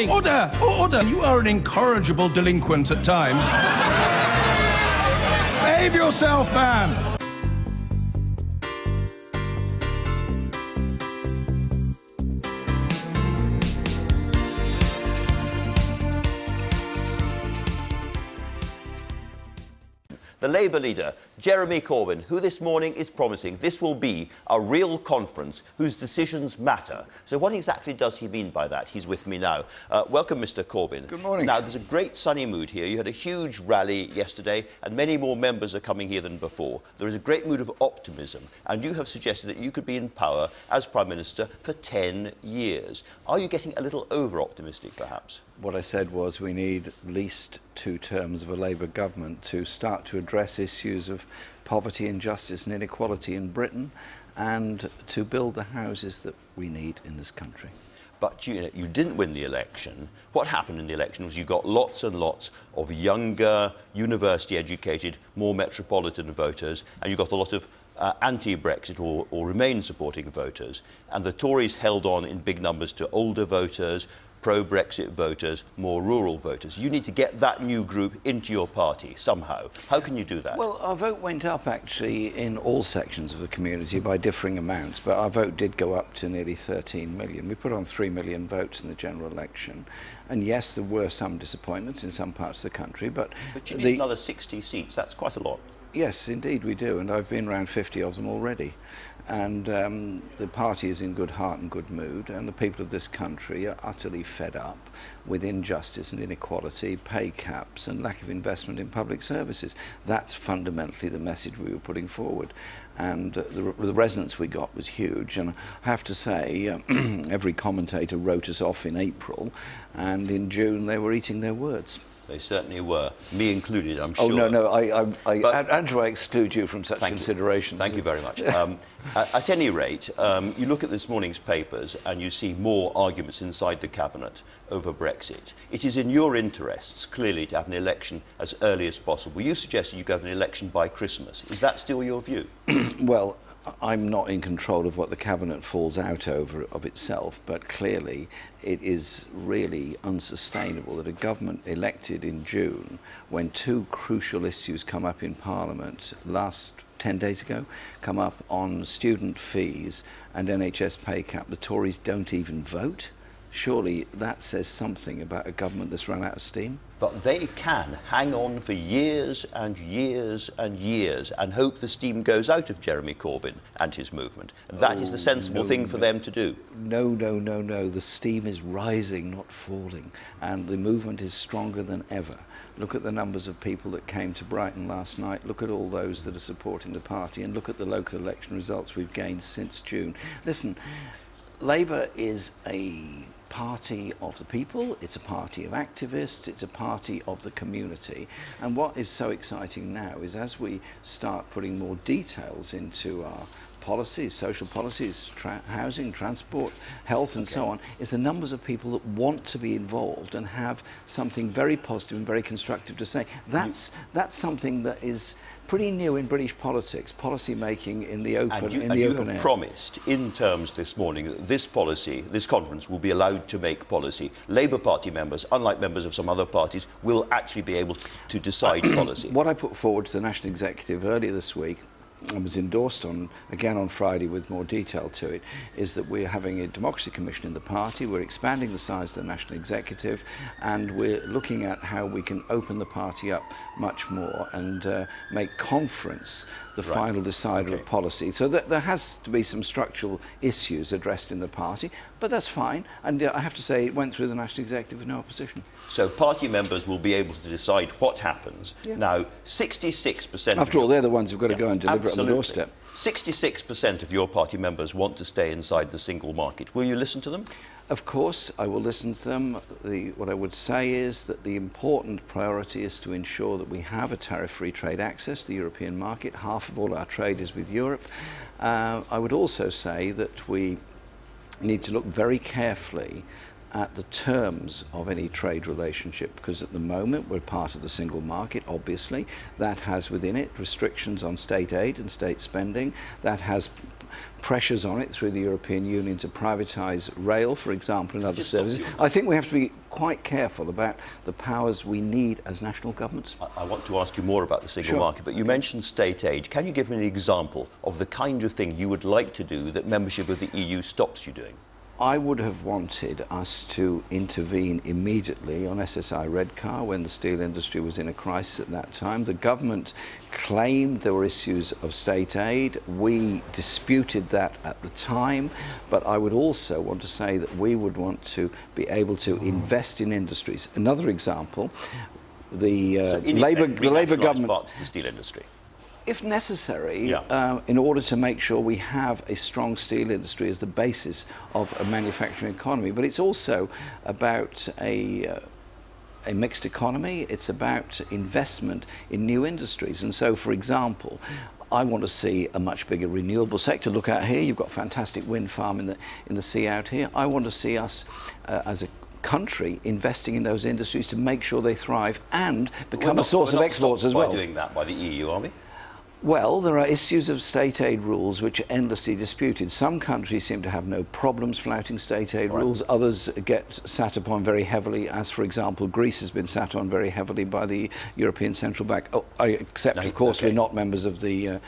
Order! Order! You are an incorrigible delinquent at times. Behave yourself, man! The Labour leader, Jeremy Corbyn, who this morning is promising this will be a real conference whose decisions matter. So what exactly does he mean by that? He's with me now. Welcome, Mr Corbyn. Good morning. Now, there's a great sunny mood here. You had a huge rally yesterday, and many more members are coming here than before. There is a great mood of optimism, and you have suggested that you could be in power as Prime Minister for 10 years. Are you getting a little over-optimistic, perhaps? What I said was we need at least 2 terms of a Labour government to start to address issues of poverty, injustice and inequality in Britain, and to build the houses that we need in this country. But you didn't win the election. What happened in the election was you got lots and lots of younger, university-educated, more metropolitan voters, and you got a lot of anti-Brexit or Remain-supporting voters. And the Tories held on in big numbers to older voters, pro-Brexit voters, more rural voters. You need to get that new group into your party somehow. How can you do that? Well, our vote went up actually in all sections of the community by differing amounts, but our vote did go up to nearly 13 million. We put on 3 million votes in the general election. And yes, there were some disappointments in some parts of the country, but you need another 60 seats. That's quite a lot. Yes, indeed we do, and I've been around 50 of them already. And the party is in good heart and good mood, and the people of this country are utterly fed up with injustice and inequality, pay caps and lack of investment in public services. That's fundamentally the message we were putting forward. And the resonance we got was huge, and I have to say every commentator wrote us off in April, and in June they were eating their words. They certainly were, me included, I'm sure. Oh, no, Andrew, I exclude you from such considerations. Thank you very much. At any rate, you look at this morning's papers and you see more arguments inside the Cabinet over Brexit. It is in your interests, clearly, to have an election as early as possible. You suggested you could have an election by Christmas. Is that still your view? Well, I'm not in control of what the Cabinet falls out over of itself, but clearly it is really unsustainable that a government elected in June, when 2 crucial issues come up in Parliament last 10 days ago, come up on student fees and NHS pay cap, the Tories don't even vote. Surely that says something about a government that's run out of steam. But they can hang on for years and years and years and hope the steam goes out of Jeremy Corbyn and his movement. That is the sensible thing for them to do. No. The steam is rising, not falling, and the movement is stronger than ever. Look at the numbers of people that came to Brighton last night. Look at all those that are supporting the party, and look at the local election results we've gained since June. Listen, Labour is a party of the people, it's a party of activists, it's a party of the community. And what is so exciting now is as we start putting more details into our policies, social policies, housing, transport, health and so on, is the numbers of people that want to be involved and have something very positive and very constructive to say. That's something that is pretty new in British politics, policy making in the open air. And you have promised in terms this morning that this policy, this conference, will be allowed to make policy. Labour Party members, unlike members of some other parties, will actually be able to decide policy. What I put forward to the National Executive earlier this week, and was endorsed again on Friday with more detail to it, is that we're having a democracy commission in the party, we're expanding the size of the National Executive, and we're looking at how we can open the party up much more and make conference the final decider of policy. So there has to be some structural issues addressed in the party, but that's fine, and I have to say it went through the National Executive with no opposition. So party members will be able to decide what happens. Yeah. Now, 66%... After all, they're the ones who've got to go and deliver it on the doorstep. 66% of your party members want to stay inside the single market. Will you listen to them? Of course, I will listen to them. What I would say is that the important priority is to ensure that we have a tariff-free trade access to the European market. Half of all our trade is with Europe. I would also say that we need to look very carefully at the terms of any trade relationship, because at the moment we're part of the single market, obviously. That has within it restrictions on state aid and state spending. That has pressures on it through the European Union to privatise rail, for example, and other services. I think we have to be quite careful about the powers we need as national governments. I want to ask you more about the single market, but you mentioned state aid. Can you give me an example of the kind of thing you would like to do that membership of the EU stops you doing? I would have wanted us to intervene immediately on SSI Redcar when the steel industry was in a crisis at that time. The government claimed there were issues of state aid. We disputed that at the time, but I would also want to say that we would want to be able to invest in industries. Another example, the Labour government... parts of the steel industry. If necessary, in order to make sure we have a strong steel industry as the basis of a manufacturing economy. But it's also about a mixed economy. It's about investment in new industries. And so, for example, I want to see a much bigger renewable sector. Look out here, you've got a fantastic wind farm in the sea out here. I want to see us as a country investing in those industries to make sure they thrive and become a source of exports as well. We're not doing that by the EU, are we? Well, there are issues of state aid rules which are endlessly disputed. Some countries seem to have no problems flouting state aid rules. Others get sat upon very heavily, as, for example, Greece has been sat on very heavily by the European Central Bank. Oh, I accept, of course, we're not members of the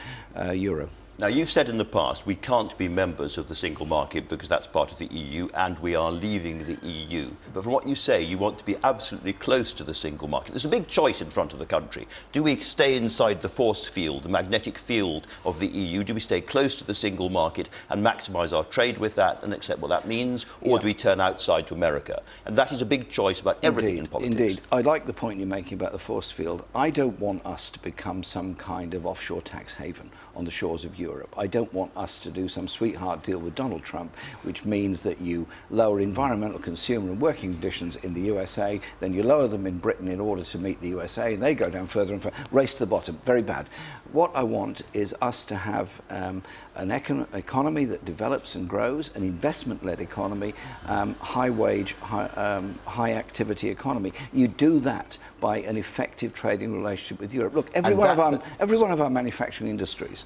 Euro. Now, you've said in the past we can't be members of the single market because that's part of the EU and we are leaving the EU. But from what you say, you want to be absolutely close to the single market. There's a big choice in front of the country. Do we stay inside the force field, the magnetic field of the EU? Do we stay close to the single market and maximise our trade with that and accept what that means? Or do we turn outside to America? And that is a big choice about everything in politics. Indeed. I like the point you're making about the force field. I don't want us to become some kind of offshore tax haven on the shores of Europe. I don't want us to do some sweetheart deal with Donald Trump, which means that you lower environmental, consumer and working conditions in the USA, then you lower them in Britain in order to meet the USA, and they go down further and further, race to the bottom. Very bad. What I want is us to have an economy that develops and grows, an investment-led economy, high-wage, high-activity economy. You do that by an effective trading relationship with Europe. Look, every one of our manufacturing industries,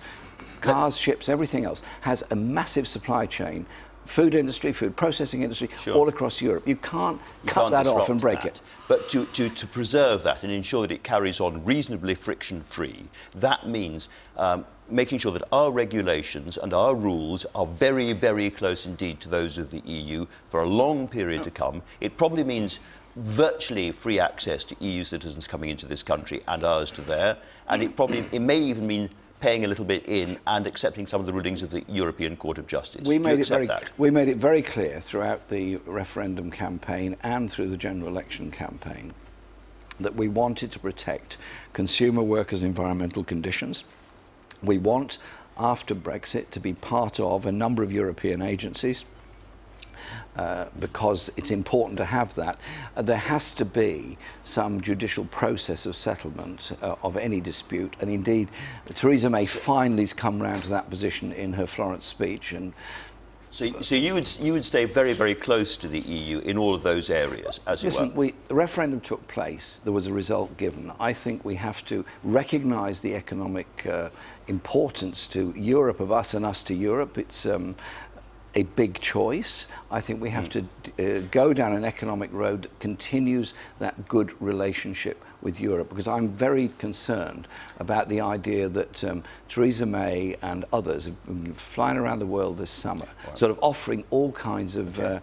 cars, ships, everything else, has a massive supply chain, food industry, food processing industry, all across Europe. You can't cut that off and break it. But to preserve that and ensure that it carries on reasonably friction-free, that means making sure that our regulations and our rules are very, very close indeed to those of the EU for a long period to come. It probably means virtually free access to EU citizens coming into this country and ours to there. And it may even mean paying a little bit in and accepting some of the rulings of the European Court of Justice. We made it very clear throughout the referendum campaign and through the general election campaign that we wanted to protect consumer, workers' and environmental conditions. We want, after Brexit, to be part of a number of European agencies, because it's important to have that. There has to be some judicial process of settlement of any dispute, and indeed Theresa May finally has come round to that position in her Florence speech. And so you would stay very, very close to the EU in all of those areas, as it were. The referendum took place, there was a result given. I think we have to recognise the economic importance to Europe of us and us to Europe. It's a big choice. I think we have to go down an economic road that continues that good relationship with Europe, because I'm very concerned about the idea that Theresa May and others have been flying around the world this summer, sort of offering all kinds of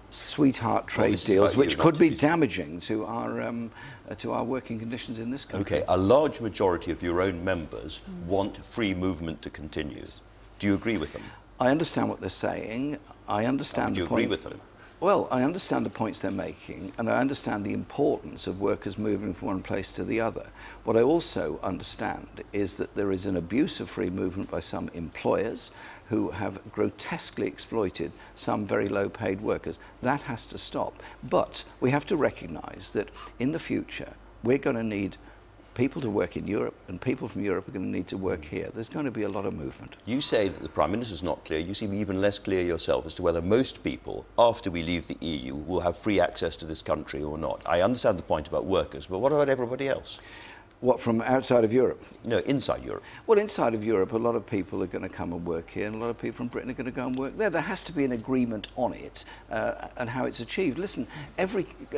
sweetheart trade deals, which could be damaging to our working conditions in this country. Okay, a large majority of your own members want free movement to continue. Do you agree with them? I understand what they're saying. I understand the point. Do you agree with them? Well, I understand the points they're making, and I understand the importance of workers moving from one place to the other. What I also understand is that there is an abuse of free movement by some employers who have grotesquely exploited some very low-paid workers. That has to stop. But we have to recognise that in the future we're going to need people to work in Europe, and people from Europe are going to need to work here. There's going to be a lot of movement. You say that the Prime Minister's not clear. You seem even less clear yourself as to whether most people, after we leave the EU, will have free access to this country or not. I understand the point about workers, but what about everybody else? What, from outside of Europe? No, inside Europe. Well, inside of Europe, a lot of people are going to come and work here, and a lot of people from Britain are going to go and work there. There has to be an agreement on it and how it's achieved. Listen,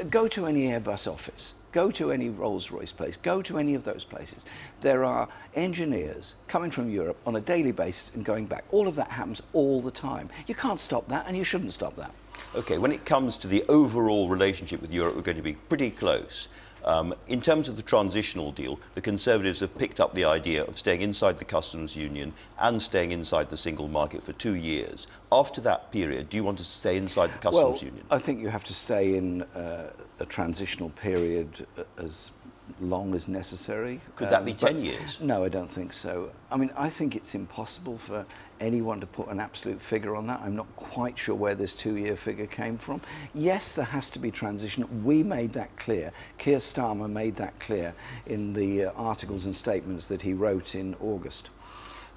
go to any Airbus office, go to any Rolls-Royce place, go to any of those places. There are engineers coming from Europe on a daily basis and going back. All of that happens all the time. You can't stop that, and you shouldn't stop that. OK, when it comes to the overall relationship with Europe, we're going to be pretty close. In terms of the transitional deal, the Conservatives have picked up the idea of staying inside the customs union and staying inside the single market for 2 years. After that period, do you want to stay inside the customs union? I think you have to stay in a transitional period as long as necessary. Could that be 10 years? No, I don't think so. I mean, I think it's impossible for anyone to put an absolute figure on that. I'm not quite sure where this 2-year figure came from. Yes, there has to be transition. We made that clear. Keir Starmer made that clear in the articles and statements that he wrote in August.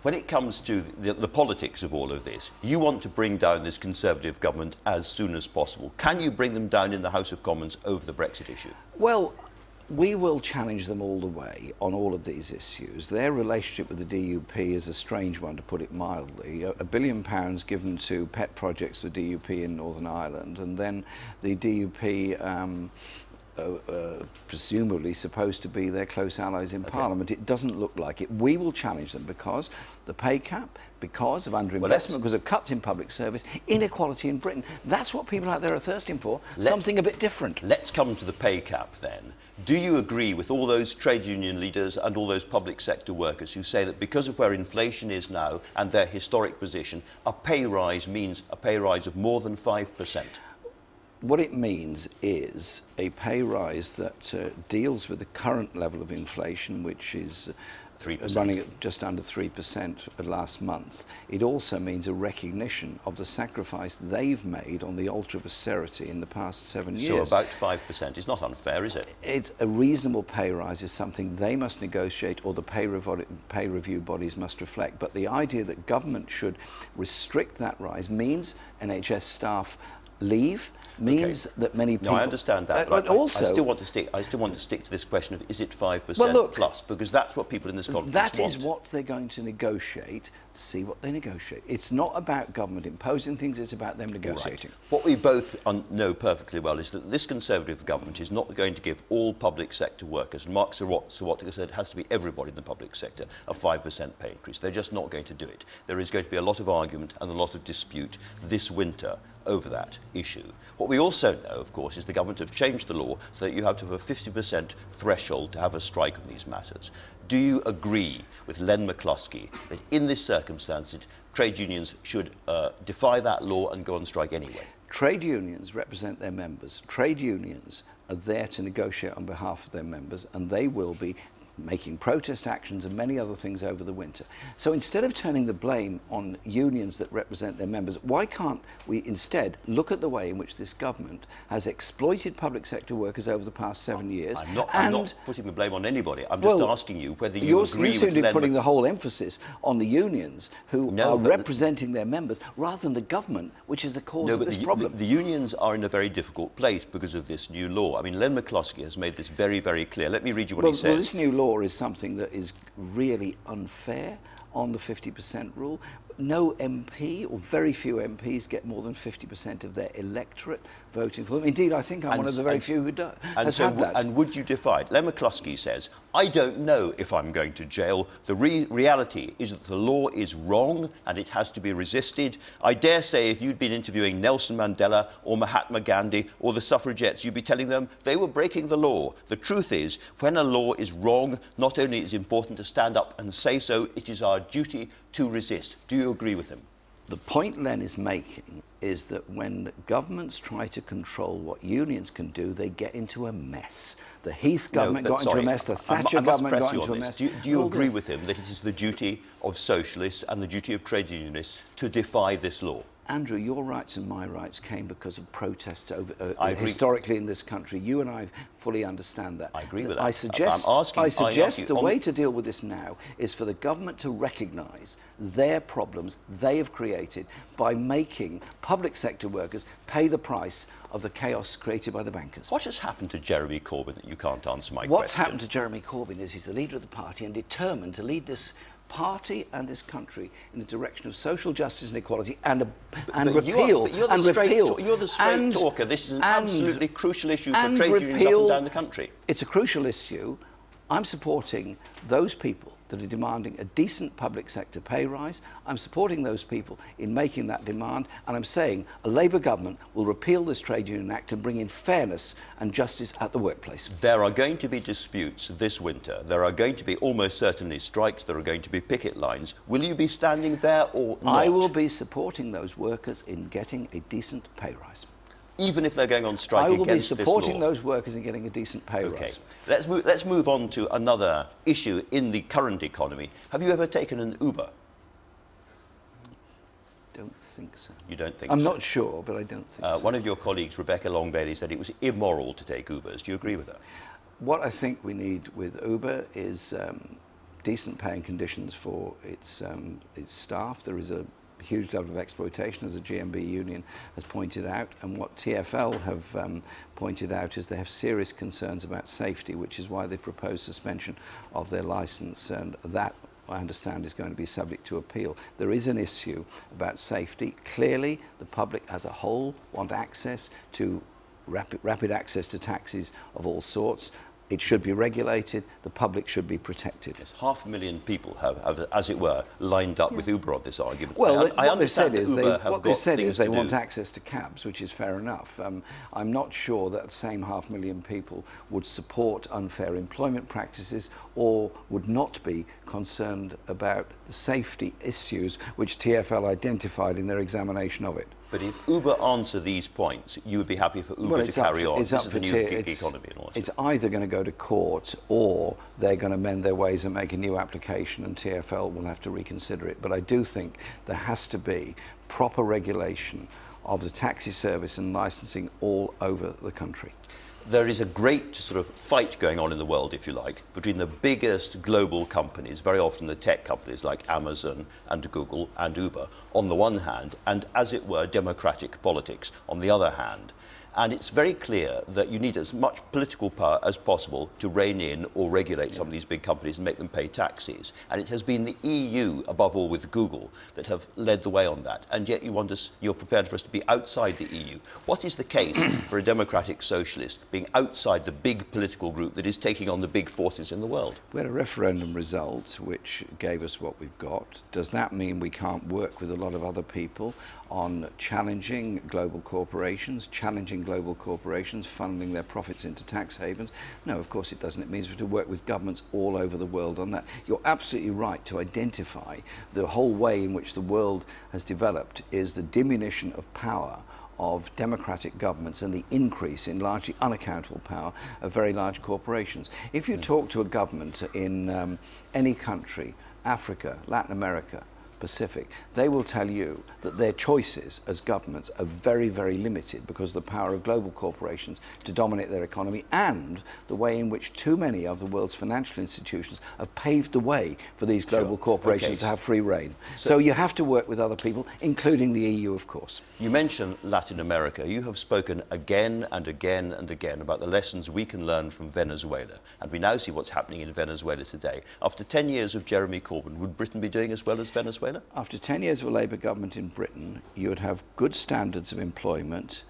When it comes to the politics of all of this, you want to bring down this Conservative government as soon as possible. Can you bring them down in the House of Commons over the Brexit issue? Well, we will challenge them all the way on all of these issues. Their relationship with the DUP is a strange one, to put it mildly. £1 billion given to pet projects for the DUP in Northern Ireland, and then the DUP presumably supposed to be their close allies in Parliament. It doesn't look like it. We will challenge them because the pay cap, because of underinvestment, because of cuts in public service, inequality in Britain. That's what people out there are thirsting for, something a bit different. Let's come to the pay cap then. Do you agree with all those trade union leaders and all those public sector workers who say that because of where inflation is now and their historic position, a pay rise means a pay rise of more than 5%? What it means is a pay rise that deals with the current level of inflation, which is 3%. Running at just under 3% last month. It also means a recognition of the sacrifice they've made on the altar of austerity in the past 7 years. So about 5%. It's not unfair, is it? It's a reasonable pay rise is something they must negotiate, or the pay review bodies must reflect. But the idea that government should restrict that rise means NHS staff leave, means that many people... No, I understand that, but I still want to stick to this question of, is it 5% plus? Because that's what people in this conference want. That is what they're going to negotiate, see what they negotiate. It's not about government imposing things, it's about them negotiating. Right. What we both know perfectly well is that this Conservative government is not going to give all public sector workers, and Mark Sawatka said it has to be everybody in the public sector, a 5% pay increase. They're just not going to do it. There is going to be a lot of argument and a lot of dispute this winter over that issue. What we also know, of course, is the government have changed the law so that you have to have a 50% threshold to have a strike on these matters. Do you agree with Len McCluskey that in this circumstance trade unions should defy that law and go on strike anyway? Trade unions represent their members. Trade unions are there to negotiate on behalf of their members, and they will be making protest actions and many other things over the winter. So instead of turning the blame on unions that represent their members, why can't we instead look at the way in which this government has exploited public sector workers over the past 7 years? I'm not putting the blame on anybody. I'm just asking you whether you agree with Len. You seem to be putting the whole emphasis on the unions who are representing their members rather than the government, which is the cause of this problem. The unions are in a very difficult place because of this new law. I mean, Len McCluskey has made this very, very clear. Let me read you what he says. Well, this new law is something that is really unfair on the 50% rule. No MP, or very few MPs, get more than 50% of their electorate voting for them. Indeed, I think I'm one of the very few who has had that. And would you defy it? Len McCluskey says, I don't know if I'm going to jail. The reality is that the law is wrong and it has to be resisted. I dare say if you'd been interviewing Nelson Mandela or Mahatma Gandhi or the suffragettes, you'd be telling them they were breaking the law. The truth is, when a law is wrong, not only is it important to stand up and say so, it is our duty to resist. Do you agree with him? The point Len is making is that when governments try to control what unions can do, they get into a mess. The Heath government got into a mess, the Thatcher government got into a mess. Do you agree with him that it is the duty of socialists and the duty of trade unionists to defy this law? Andrew, your rights and my rights came because of protests over, historically in this country. You and I fully understand that. I agree with that. I suggest the way to deal with this now is for the government to recognise their problems they have created by making public sector workers pay the price of the chaos created by the bankers. What has happened to Jeremy Corbyn that you can't answer my question? What's happened to Jeremy Corbyn is he's the leader of the party and determined to lead this party and this country in the direction of social justice and equality and repeal. You're the straight talker. This is an absolutely crucial issue for trade unions up and down the country. It's a crucial issue. I'm supporting those people that are demanding a decent public sector pay rise. I'm supporting those people in making that demand, and I'm saying a Labour government will repeal this Trade Union Act and bring in fairness and justice at the workplace. There are going to be disputes this winter. There are going to be almost certainly strikes. There are going to be picket lines. Will you be standing there or not? I will be supporting those workers in getting a decent pay rise. Even if they're going on strike against this law? I will be supporting those workers in getting a decent pay rise. Let's move on to another issue in the current economy. Have you ever taken an Uber? Don't think so. You don't think I'm so? not sure, but I don't think so. One of your colleagues, Rebecca Long-Bailey, said it was immoral to take Ubers. Do you agree with that? What I think we need with Uber is decent paying conditions for its staff. There is a huge level of exploitation, as the GMB union has pointed out, and what TfL have pointed out is they have serious concerns about safety, which is why they proposed suspension of their licence, and that, I understand, is going to be subject to appeal. There is an issue about safety. Clearly, the public as a whole want access to rapid access to taxis of all sorts. It should be regulated, the public should be protected. Yes, 500,000 people have, as it were, lined up with Uber on this argument. Well, I what they said is they do. want access to cabs, which is fair enough. I'm not sure that the same 500,000 people would support unfair employment practices or would not be concerned about the safety issues which TfL identified in their examination of it. But if Uber answer these points, you would be happy for Uber to carry on. This is the new gig economy. It's either going to go to court or they're going to mend their ways and make a new application, and TfL will have to reconsider it. But I do think there has to be proper regulation of the taxi service and licensing all over the country. There is a great sort of fight going on in the world, if you like, between the biggest global companies, very often the tech companies like Amazon and Google and Uber, on the one hand, and, as it were, democratic politics on the other hand. And it's very clear that you need as much political power as possible to rein in or regulate some of these big companies and make them pay taxes. And it has been the EU, above all with Google, that have led the way on that. And yet you're prepared for us to be outside the EU. What is the case for a democratic socialist being outside the big political group that is taking on the big forces in the world? We had a referendum result which gave us what we've got. Does that mean we can't work with a lot of other people on challenging global corporations, funneling their profits into tax havens? No, of course it doesn't. It means we have to work with governments all over the world on that. You're absolutely right to identify the whole way in which the world has developed is the diminution of power of democratic governments and the increase in largely unaccountable power of very large corporations. If you talk to a government in any country, Africa, Latin America, Pacific, they will tell you that their choices as governments are very, very limited because of the power of global corporations to dominate their economy and the way in which too many of the world's financial institutions have paved the way for these global corporations to have free rein. So you have to work with other people, including the EU, of course. You mentioned Latin America. You have spoken again and again and again about the lessons we can learn from Venezuela. And we now see what's happening in Venezuela today. After 10 years of Jeremy Corbyn, would Britain be doing as well as Venezuela? After 10 years of a Labour government in Britain, you would have good standards of employment,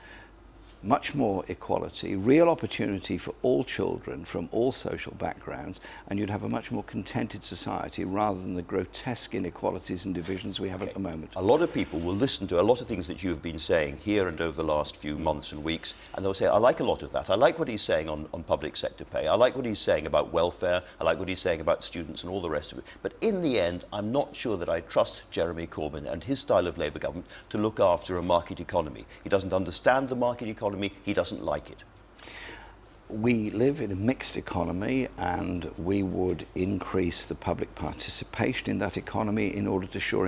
much more equality, real opportunity for all children from all social backgrounds, and you'd have a much more contented society rather than the grotesque inequalities and divisions we have at the moment. A lot of people will listen to a lot of things that you have been saying here and over the last few months and weeks, and they'll say, I like a lot of that. I like what he's saying on public sector pay. I like what he's saying about welfare. I like what he's saying about students and all the rest of it. But in the end, I'm not sure that I trust Jeremy Corbyn and his style of Labour government to look after a market economy. He doesn't understand the market economy. He doesn't like it. we live in a mixed economy, and we would increase the public participation in that economy in order to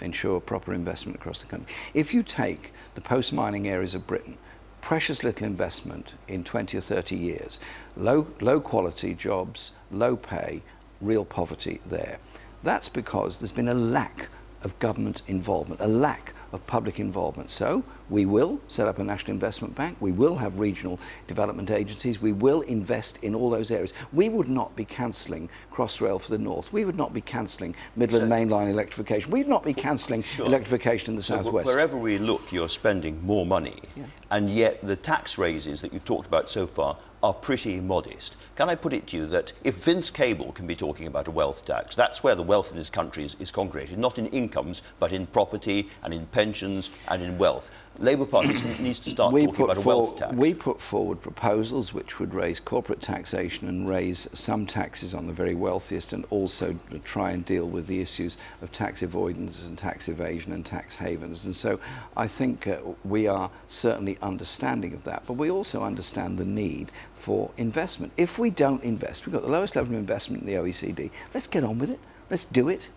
ensure proper investment across the country. If you take the post-mining areas of Britain, precious little investment in 20 or 30 years, low quality jobs, low pay, real poverty there. That's because there's been a lack of government involvement, a lack of public involvement. So we will set up a national investment bank, we will have regional development agencies, we will invest in all those areas. We would not be cancelling Crossrail for the north, we would not be cancelling Midland Main Line electrification, we would not be cancelling electrification in the southwest. Wherever we look, you're spending more money, and yet the tax raises that you've talked about so far are pretty modest. Can I put it to you that if Vince Cable can be talking about a wealth tax, that's where the wealth in this country is congregated, not in incomes, but in property and in pensions and in wealth. Labour Party needs to start talking about a wealth tax. We put forward proposals which would raise corporate taxation and raise some taxes on the very wealthiest, and also try and deal with the issues of tax avoidance and tax evasion and tax havens. And so I think we are certainly understanding of that, but we also understand the need for investment. If we don't invest, we've got the lowest level of investment in the OECD. Let's get on with it. Let's do it.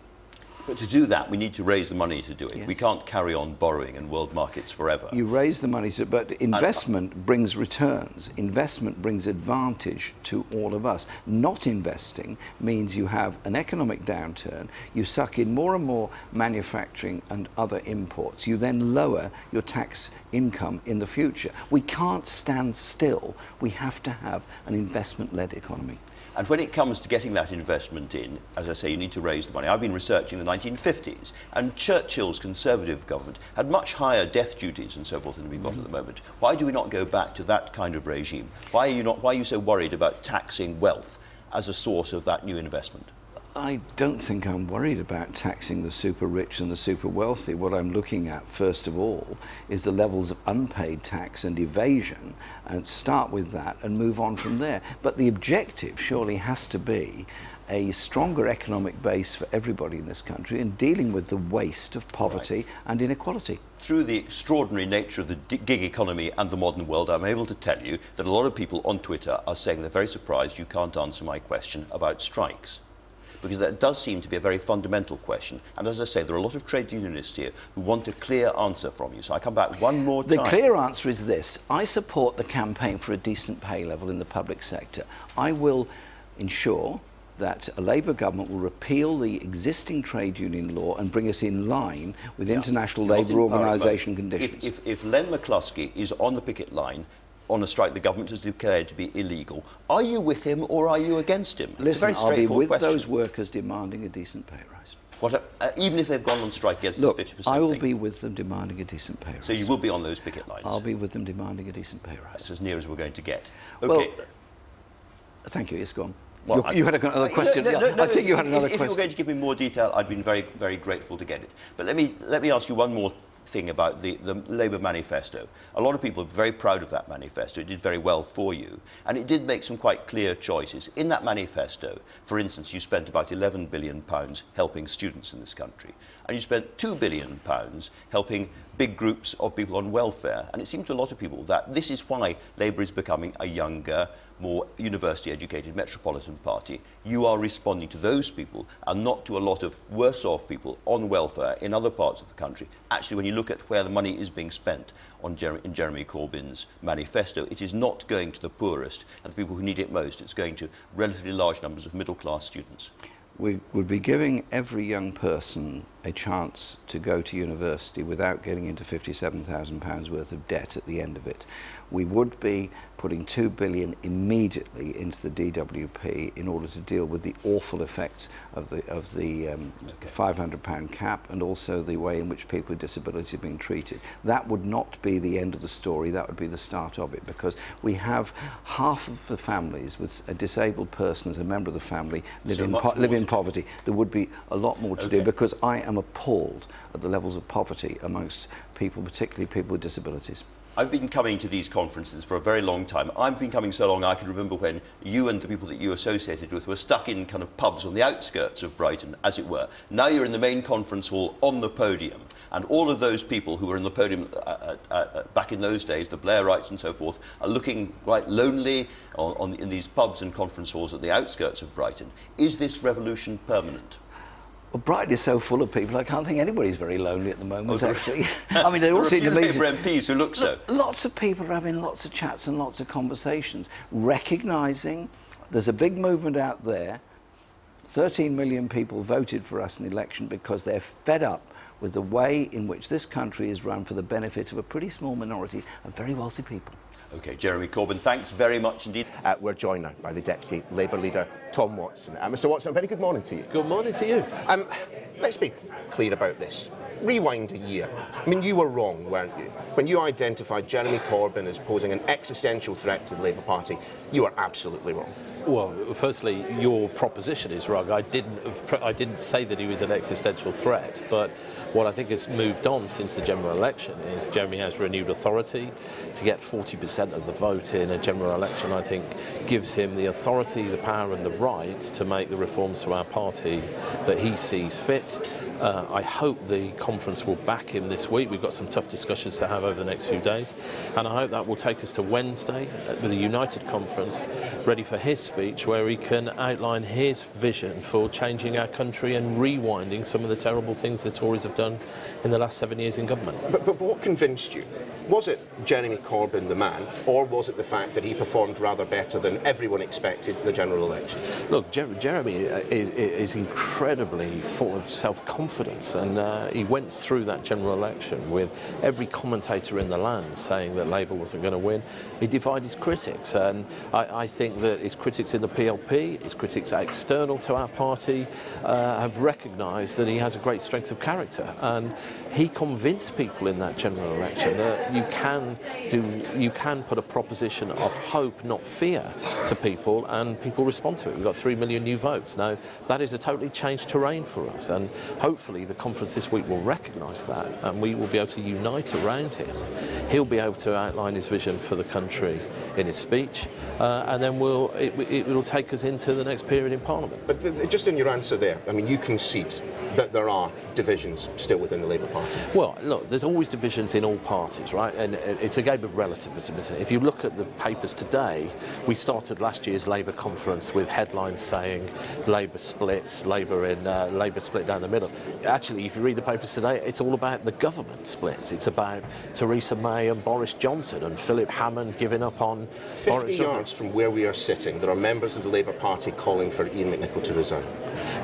But to do that, we need to raise the money to do it. Yes. We can't carry on borrowing in world markets forever. You raise the money, but investment brings returns. Investment brings advantage to all of us. Not investing means you have an economic downturn, you suck in more and more manufacturing and other imports. You then lower your tax income in the future. We can't stand still. We have to have an investment-led economy. And when it comes to getting that investment in, as I say, you need to raise the money. I've been researching the 1950s, and Churchill's Conservative government had much higher death duties and so forth than we've got at the moment. Why do we not go back to that kind of regime? Why are you so worried about taxing wealth as a source of that new investment? I don't think I'm worried about taxing the super rich and the super wealthy. What I'm looking at, first of all, is the levels of unpaid tax and evasion, and start with that and move on from there. But the objective surely has to be a stronger economic base for everybody in this country, and dealing with the waste of poverty and inequality. Through the extraordinary nature of the gig economy and the modern world, I'm able to tell you that a lot of people on Twitter are saying they're very surprised you can't answer my question about strikes, because that does seem to be a very fundamental question. And as I say, there are a lot of trade unionists here who want a clear answer from you. So I come back one more time. The clear answer is this. I support the campaign for a decent pay level in the public sector. I will ensure that a Labour government will repeal the existing trade union law and bring us in line with international labour organisation conditions. If Len McCluskey is on the picket line on a strike the government has declared to be illegal, are you with him or are you against him? Listen, I'll be with those workers demanding a decent pay rise. Even if they've gone on strike against the 50% I will thing? be with them demanding a decent pay rise. So you will be on those picket lines? I'll be with them demanding a decent pay rise. That's as near as we're going to get. Okay. Well, thank you, it's gone. Well, you had another question. I think you had another question. If you were going to give me more detail, I'd been very, very grateful to get it. But let me ask you one more thing about the Labour manifesto. A lot of people are very proud of that manifesto. It did very well for you, and it did make some quite clear choices. In that manifesto, for instance, you spent about £11 billion helping students in this country, and you spent £2 billion helping big groups of people on welfare. And it seemed to a lot of people that this is why Labour is becoming a younger, more university-educated metropolitan party. You are responding to those people and not to a lot of worse-off people on welfare in other parts of the country. Actually, when you look at where the money is being spent in Jeremy Corbyn's manifesto, it is not going to the poorest and the people who need it most. It's going to relatively large numbers of middle-class students. We would be giving every young person a chance to go to university without getting into £57,000 worth of debt at the end of it. We would be putting £2 billion immediately into the DWP in order to deal with the awful effects of the £500 cap, and also the way in which people with disabilities are being treated. That would not be the end of the story, that would be the start of it, because we have half of the families with a disabled person as a member of the family live in poverty. There would be a lot more to do, because I am appalled at the levels of poverty amongst people, particularly people with disabilities. I've been coming to these conferences for a very long time. I've been coming so long I can remember when you and the people that you associated with were stuck in kind of pubs on the outskirts of Brighton, as it were. Now you're in the main conference hall on the podium, and all of those people who were in the podium back in those days, the Blairites and so forth, are looking quite lonely in these pubs and conference halls at the outskirts of Brighton. Is this revolution permanent? Well, Brighton is so full of people, I can't think anybody's very lonely at the moment, actually. I mean, they all seem to be... There are a few Labour MPs who look so. Lots of people are having lots of chats and lots of conversations, recognising there's a big movement out there. 13 million people voted for us in the election because they're fed up with the way in which this country is run for the benefit of a pretty small minority of very wealthy people. OK, Jeremy Corbyn, thanks very much indeed. We're joined now by the Deputy Labour leader, Tom Watson. Mr Watson, a very good morning to you. Good morning to you. Let's be clear about this. Rewind a year. I mean, you were wrong, weren't you? When you identified Jeremy Corbyn as posing an existential threat to the Labour Party, you were absolutely wrong. Well, firstly, your proposition is wrong. I didn't say that he was an existential threat, but what I think has moved on since the general election is Jeremy has renewed authority. To get 40% of the vote in a general election, I think, gives him the authority, the power and the right to make the reforms to our party that he sees fit. I hope the conference will back him this week. We've got some tough discussions to have over the next few days, and I hope that will take us to Wednesday with a united conference ready for his speech, where he can outline his vision for changing our country and rewinding some of the terrible things the Tories have done in the last 7 years in government. But what convinced you? Was it Jeremy Corbyn the man, or was it the fact that he performed rather better than everyone expected in the general election? Look, Jeremy is incredibly full of self-confidence, and he went through that general election with every commentator in the land saying that Labour wasn't going to win. He defied his critics, and I think that his critics in the PLP, his critics external to our party, have recognised that he has a great strength of character, and he convinced people in that general election that you can put a proposition of hope, not fear, to people, and people respond to it. We've got 3 million new votes. Now, that is a totally changed terrain for us, and hopefully the conference this week will recognise that, and we will be able to unite around him. He'll be able to outline his vision for the country in his speech, and then it will take us into the next period in Parliament. But just in your answer there, I mean, you concede that there are divisions still within the Labour Party. Well, look, there's always divisions in all parties, right? And it's a game of relativism, isn't it? If you look at the papers today, we started last year's Labour conference with headlines saying Labour splits, Labour split down the middle. Actually, if you read the papers today, it's all about the government splits. It's about Theresa May and Boris Johnson and Philip Hammond giving up on 50 yards from where we are sitting, there are members of the Labour Party calling for Ian McNicol to resign.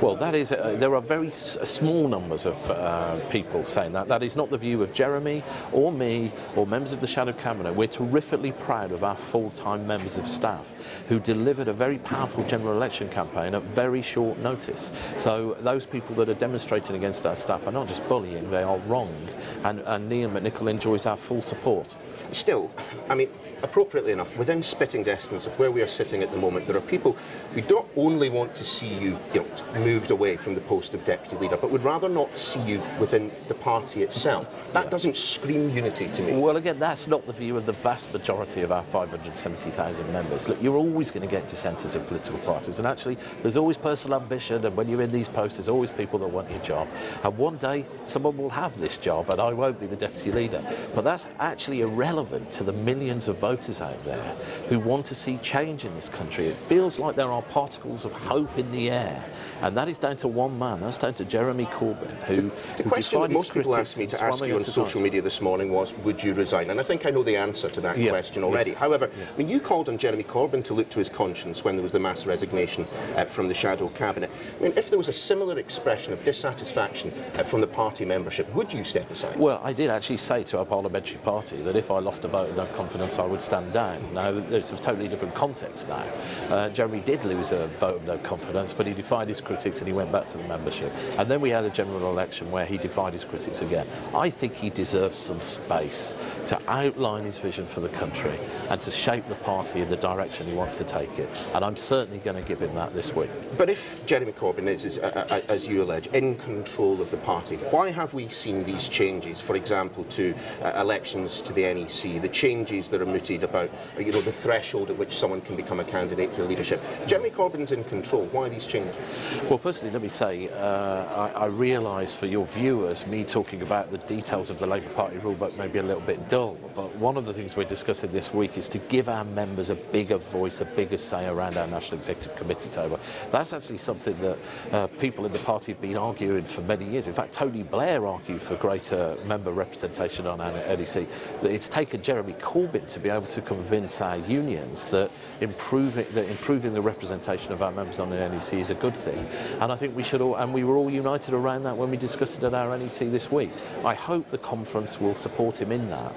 Well, that is, there are very small numbers of people saying that. That is not the view of Jeremy or me or members of the Shadow Cabinet. We're terrifically proud of our full-time members of staff who delivered a very powerful general election campaign at very short notice. So those people that are demonstrating against our staff are not just bullying, they are wrong. And Ian McNicol enjoys our full support. Still, I mean, appropriately enough, within spitting distance of where we are sitting at the moment, there are people who don't only want to see you, moved away from the post of deputy leader, but would rather not see you within the party itself. That doesn't scream unity to me. Well, again, that's not the view of the vast majority of our 570,000 members. Look, you're always going to get dissenters in political parties, and actually, there's always personal ambition, and when you're in these posts, there's always people that want your job. And one day, someone will have this job, and I won't be the deputy leader. But that's actually irrelevant to the millions of voters out there who want to see change in this country. It feels like there are particles of hope in the air, and that is down to one man. That's down to Jeremy Corbyn, who the question that most people asked me to ask you on social media this morning was, would you resign? And I think I know the answer to that question already. Yes. However, I mean, you called on Jeremy Corbyn to look to his conscience when there was the mass resignation from the Shadow Cabinet. I mean, if there was a similar expression of dissatisfaction from the party membership, would you step aside? Well, I did actually say to our parliamentary party that if I lost a vote in no confidence, I would stand down. Now, it's a totally different context now. Jeremy did lose a vote of no confidence, but he defied his critics and he went back to the membership. And then we had a general election where he defied his critics again. I think he deserves some space to outline his vision for the country and to shape the party in the direction he wants to take it. And I'm certainly going to give him that this week. But if Jeremy Corbyn is, as you allege, in control of the party, why have we seen these changes, for example, to elections to the NEC, the changes that are mooted about, you know, the threshold at which someone can become a candidate for leadership? Jeremy Corbyn's in control. Why these changes? Well, firstly, let me say, I realise for your viewers, me talking about the details of the Labour Party rulebook may be a little bit dull, but one of the things we're discussing this week is to give our members a bigger voice, a bigger say around our National Executive Committee table. That's actually something that people in the party have been arguing for many years. In fact, Tony Blair argued for greater member representation on our NEC. It's taken Jeremy Corbyn to be able to convince our unions that improving the representation of our members on the NEC is a good thing. And I think we should all, and we were all united around that when we discussed it at our NEC this week. I hope the conference will support him in that.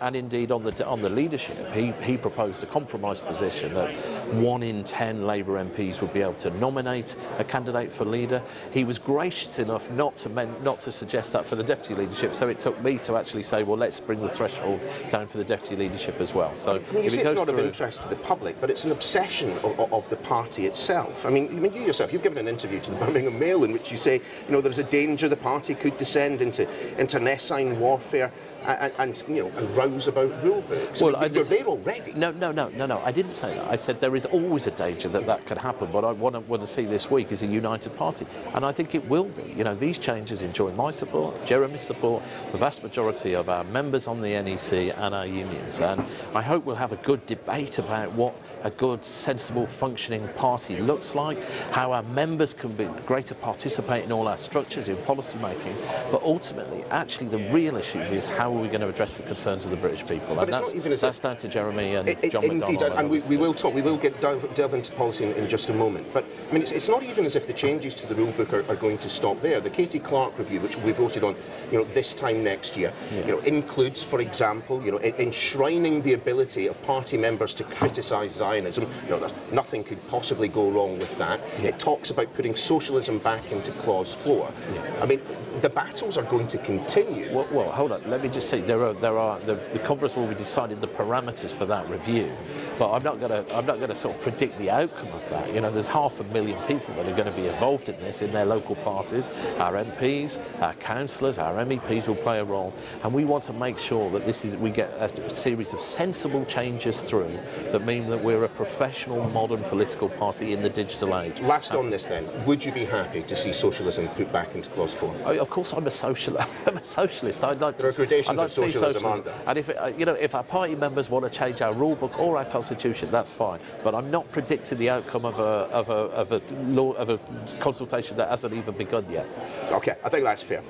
And indeed on the leadership, he proposed a compromise position that 1 in 10 Labour MPs would be able to nominate a candidate for leader. He was gracious enough not to suggest that for the deputy leadership, so it took me to actually say, well, let's bring the threshold down for the deputy leadership as well. So you say it's not of interest to the public, but it's an obsession of the party itself. I mean, you yourself, you've given an interview to the Birmingham Mail in which you say, you know, there's a danger the party could descend into internecine warfare and you know, and rows about rule books. Well, you're there already. No, I didn't say that. I said there is always a danger that could happen. What I want to see this week is a united party, and I think it will be. You know, these changes enjoy my support, Jeremy's support, the vast majority of our members on the NEC and our unions, and I hope we'll have a good debate about what a good, sensible, functioning party looks like, how our members can be greater participate in all our structures, in policy making, but ultimately, actually, the real issues is how are we going to address the concerns of the British people, but and that's down to Jeremy and John McDonnell. Indeed, and we will talk, we will delve into policy in just a moment, but I mean, it's not even as if the changes to the rule book are going to stop there. The Katie Clark review, which we voted on, you know, this time next year, you know, includes, for example, you know, enshrining the ability of party members to criticise Zionism. You know, nothing could possibly go wrong with that. Yeah. It talks about putting socialism back into clause 4. Yes. I mean, the battles are going to continue. Well, hold on. Let me just say the conference will be deciding the parameters for that review, but I'm not going to sort of predict the outcome of that. You know, there's 500,000 people that are going to be involved in this in their local parties. Our MPs, our councillors, our MEPs will play a role, and we want to make sure that we get a series of sensible changes through that mean that we're a professional, modern political party in the digital age. Last on this then, would you be happy to see socialism put back into clause 4? Of course I'm a socialist. I'd like there to, are gradations I'd like of socialism, aren't there? And if, you know, if our party members want to change our rule book or our constitution, that's fine. But I'm not predicting the outcome of a consultation that hasn't even begun yet. Okay, I think that's fair.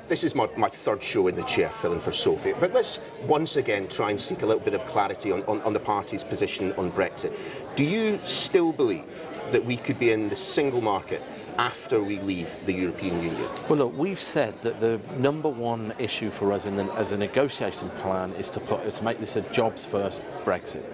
This is my third show in the chair, filling for Sophie. But let's once again try and seek a little bit of clarity on the party's position on Brexit. Do you still believe that we could be in the single market after we leave the European Union? Well, look, we've said that the #1 issue for us as a negotiation plan is to make this a jobs-first Brexit,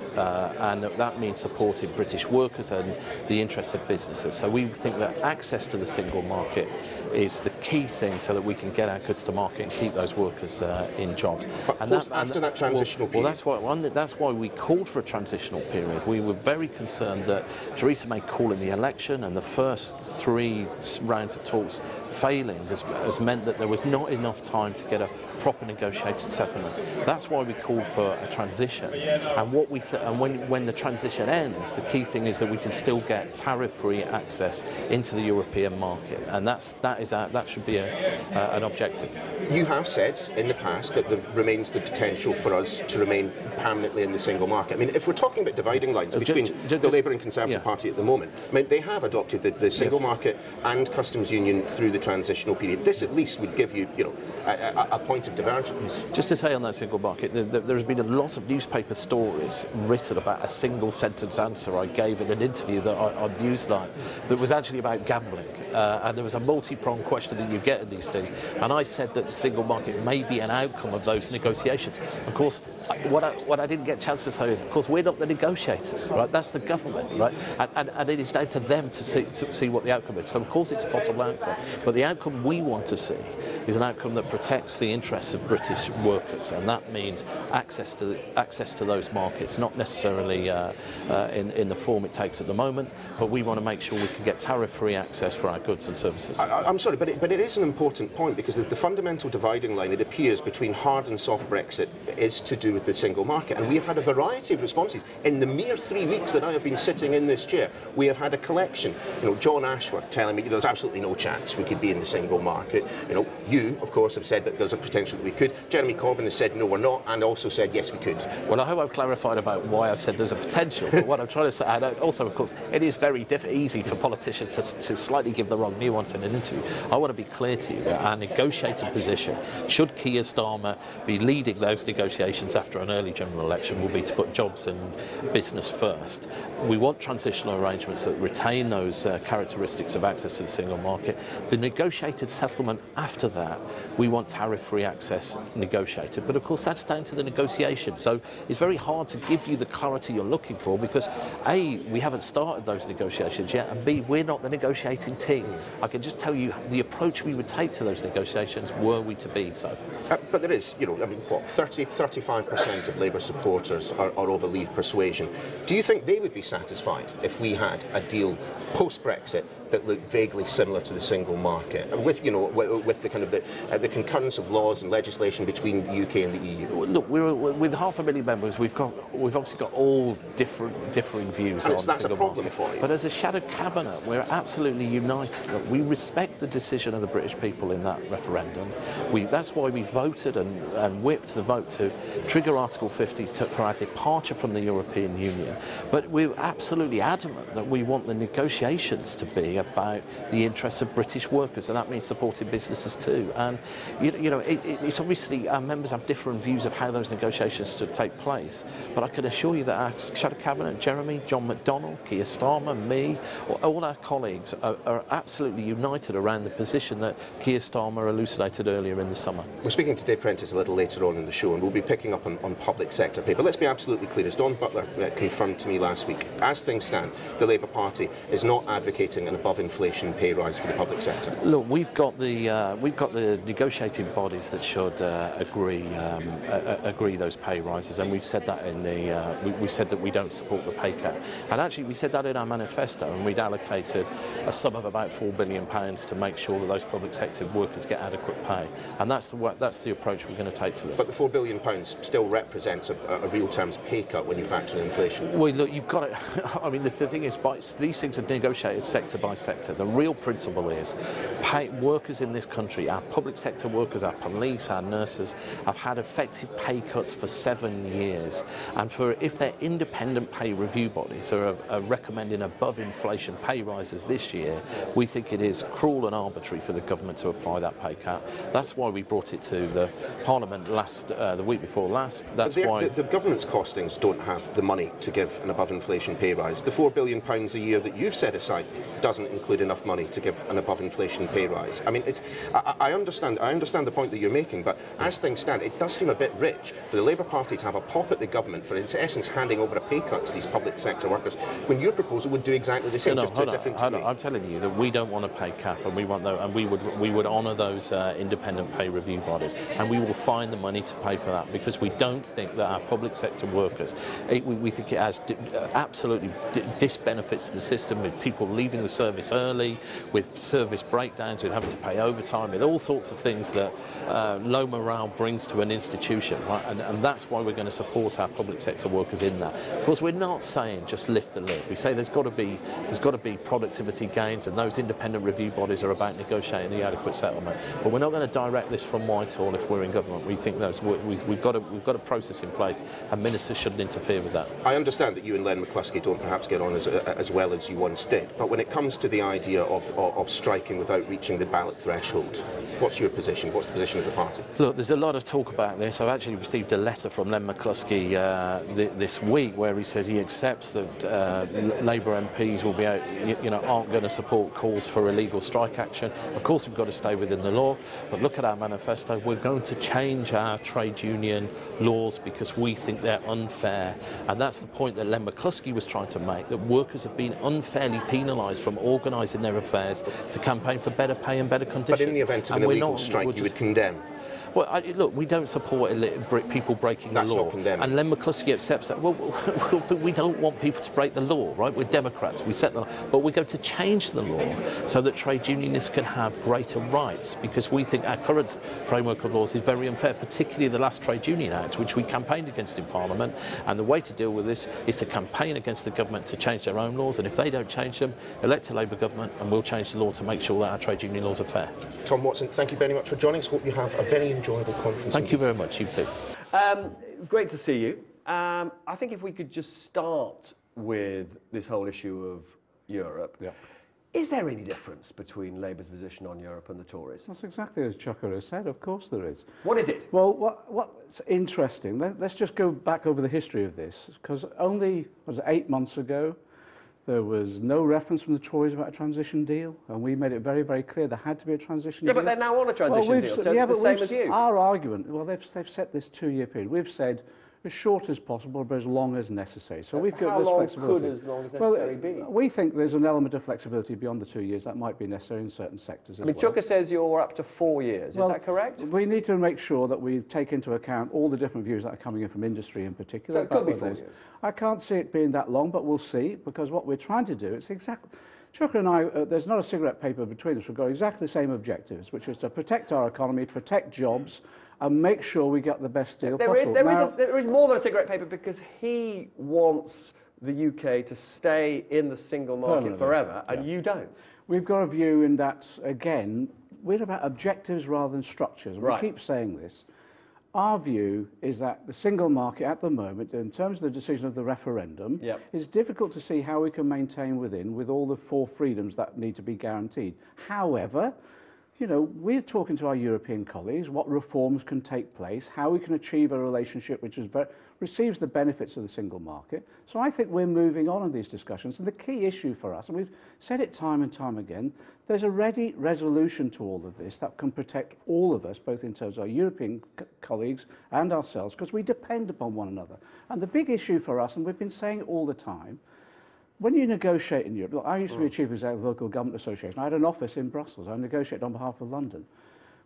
and that means supporting British workers and the interests of businesses. So we think that access to the single market is the key thing so that we can get our goods to market and keep those workers in jobs. But after that transitional period? Well, that's why we called for a transitional period. We were very concerned that Theresa May calling the election and the first 3 rounds of talks failing has meant that there was not enough time to get a proper negotiated settlement. That's why we called for a transition. And when the transition ends, the key thing is that we can still get tariff-free access into the European market, and that should be an objective. You have said in the past that there remains the potential for us to remain permanently in the single market. I mean, if we're talking about dividing lines between the Labour and Conservative Party at the moment, I mean, they have adopted the single market and customs union through the transitional period. This at least would give you, you know, a point of divergence. Just to say on that single market, there's been a lot of newspaper stories written about a single sentence answer I gave in an interview on Newsnight that was actually about gambling, and there was a multi multi-pronged question that you get in these things. And I said that the single market may be an outcome of those negotiations. Of course, what I didn't get a chance to say is, of course, we're not the negotiators, right? That's the government, right? And it is down to them to see what the outcome is. So, of course, it's a possible outcome. But the outcome we want to see is an outcome that protects the interests of British workers, and that means access to those markets, not necessarily in the form it takes at the moment, but we want to make sure we can get tariff-free access for our goods and services. I'm sorry, but it is an important point, because the fundamental dividing line, it appears, between hard and soft Brexit is to do with the single market, and we have had a variety of responses. In the mere 3 weeks that I have been sitting in this chair, we have had a collection. You know, John Ashworth telling me there's absolutely no chance we could be in the single market. You know, you, of course, have said that there's a potential that we could. Jeremy Corbyn has said no, we're not, and also said yes, we could. Well, I hope I've clarified about why I've said there's a potential, but what I'm trying to say, and also, of course, it is very easy for politicians to slightly give the wrong nuance in an interview. I want to be clear to you that our negotiated position, should Keir Starmer be leading those negotiations after an early general election, will be to put jobs and business first. We want transitional arrangements that retain those characteristics of access to the single market. The negotiated settlement after that, we want tariff-free access negotiated. But of course, that's down to the negotiation. So it's very hard to give you the clarity you're looking for, because A, we haven't started those negotiations yet, and B, we're not the negotiating team. I can just tell you the approach we would take to those negotiations were we to be so. But there is, you know, I mean, what, 35% of Labour supporters are of a Leave persuasion. Do you think they would be satisfied if we had a deal post-Brexit that looked vaguely similar to the single market, with, you know, with the kind of the concurrence of laws and legislation between the UK and the EU? Look, with 500,000 members, we've obviously got all differing views on that's single a problem market. for you. But as a shadow cabinet, we're absolutely united. Look, we respect the decision of the British people in that referendum. That's why we voted and whipped the vote to trigger Article 50 for our departure from the European Union. But we're absolutely adamant that we want the negotiations to be about the interests of British workers, and that means supporting businesses too. And you know, it's obviously our members have different views of how those negotiations should take place. But I can assure you that our shadow cabinet, Jeremy, John McDonnell, Keir Starmer, me, all our colleagues are absolutely united around the position that Keir Starmer elucidated earlier in the summer. We're speaking to Dave Prentice a little later on in the show, and we'll be picking up on public sector pay. But let's be absolutely clear, as Don Butler confirmed to me last week, as things stand, the Labour Party is not advocating an above-inflation pay rise for the public sector. Look, we've got the negotiating bodies that should agree those pay rises, and we've said that in the we said that we don't support the pay cap, and actually we said that in our manifesto, and we'd allocated a sum of about £4 billion to make sure that those public sector workers get adequate pay, and that's the approach we're going to take to this. But the £4 billion still represents a real terms pay cut when you factor in inflation. Well, look, you've got to. I mean, the thing is, these things are negotiated sector by sector. The real principle is workers in this country, our public sector workers, our police, our nurses, have had effective pay cuts for 7 years. And if their independent pay review bodies are recommending above inflation pay rises this year, we think it is cruel and arbitrary for the government to apply that pay cap. That's why we brought it to the Parliament the week before last. That's why the government's costings don't have the money to give an above inflation pay rise. The £4 billion a year that you've set aside doesn't include enough money to give an above inflation pay rise. I mean, I understand the point that you're making, but as things stand, it does seem a bit rich for the Labour Party to have a pop at the government for, in essence, handing over a pay cut to these public sector workers, when your proposal would do exactly the same, just to a different degree. I'm telling you that we don't want a pay cap, and we want and we would honour those independent pay review bodies, and we will find the money to pay for that, because we don't think that our public sector workers, we think it has absolutely disbenefits the system, with people leaving the service early, with service breakdowns, with having to pay overtime, with all sorts of things that low morale brings to an institution, right? And that's why we're going to support our public sector workers in that. Of course, we're not saying just lift the lid. We say there's got to be productivity gains, and those independent review bodies are about negotiating the adequate settlement. But we're not going to direct this from Whitehall if we're in government. We think we've got a process in place, and ministers shouldn't interfere with that. I understand that you and Len McCluskey don't perhaps get on as well as you once did, but when it comes to the idea of striking without reaching the ballot threshold? What's your position? What's the position of the party? Look, there's a lot of talk about this. I've actually received a letter from Len McCluskey this week where he says he accepts that Labour MPs will be, aren't going to support calls for illegal strike action. Of course, we've got to stay within the law, but look at our manifesto. We're going to change our trade union laws because we think they're unfair, and that's the point that Len McCluskey was trying to make, that workers have been unfairly penalised from organising their affairs to campaign for better pay and better conditions. But in the event of an illegal strike, you would condemn? Well, look, we don't support people breaking the law. That's not condemning. And Len McCluskey accepts that. Well, but we don't want people to break the law, right? We're Democrats. We set the law. But we're going to change the law so that trade unionists can have greater rights, because we think our current framework of laws is very unfair, particularly the last Trade Union Act, which we campaigned against in Parliament. And the way to deal with this is to campaign against the government to change their own laws. And if they don't change them, elect a Labour government and we'll change the law to make sure that our trade union laws are fair. Tom Watson, thank you very much for joining us. Hope you have a very enjoyable conference. Thank you very much. You too. Great to see you. I think if we could just start with this whole issue of Europe. Yeah. Is there any difference between Labour's position on Europe and the Tories? That's exactly as Chucker has said. Of course there is. What is it? Well, what's interesting, let's just go back over the history of this, because only, 8 months ago, there was no reference from the Tories about a transition deal, and we made it very, very clear there had to be a transition deal. Yeah, but they're now on a transition deal, so it's the same as you. Our argument, well, they've set this 2-year period. We've said as short as possible, but as long as necessary. So we've got this flexibility. How long could as long as necessary be? We think there's an element of flexibility beyond the 2 years that might be necessary in certain sectors as well. Chucker says you're up to 4 years. Is that correct? We need to make sure that we take into account all the different views that are coming in from industry in particular. So it could be 4 years. I can't see it being that long, but we'll see, because what we're trying to do, it's exactly... Chucker and I, there's not a cigarette paper between us. We've got exactly the same objectives, which is to protect our economy, protect jobs, and make sure we get the best deal possible. There is more than a cigarette paper, because he wants the UK to stay in the single market forever, and you don't. We've got a view in that, again, we're about objectives rather than structures. We keep saying this. Our view is that the single market at the moment, in terms of the decision of the referendum, is difficult to see how we can maintain with all the 4 freedoms that need to be guaranteed. However, you know, we're talking to our European colleagues what reforms can take place, how we can achieve a relationship which receives the benefits of the single market. So I think we're moving on in these discussions. And the key issue for us, and we've said it time and time again, there's a ready resolution to all of this that can protect all of us, both in terms of our European colleagues and ourselves, because we depend upon one another. And the big issue for us, and we've been saying it all the time, when you negotiate in Europe, look, I used to be a chief executive of the Local Government Association. I had an office in Brussels. I negotiated on behalf of London.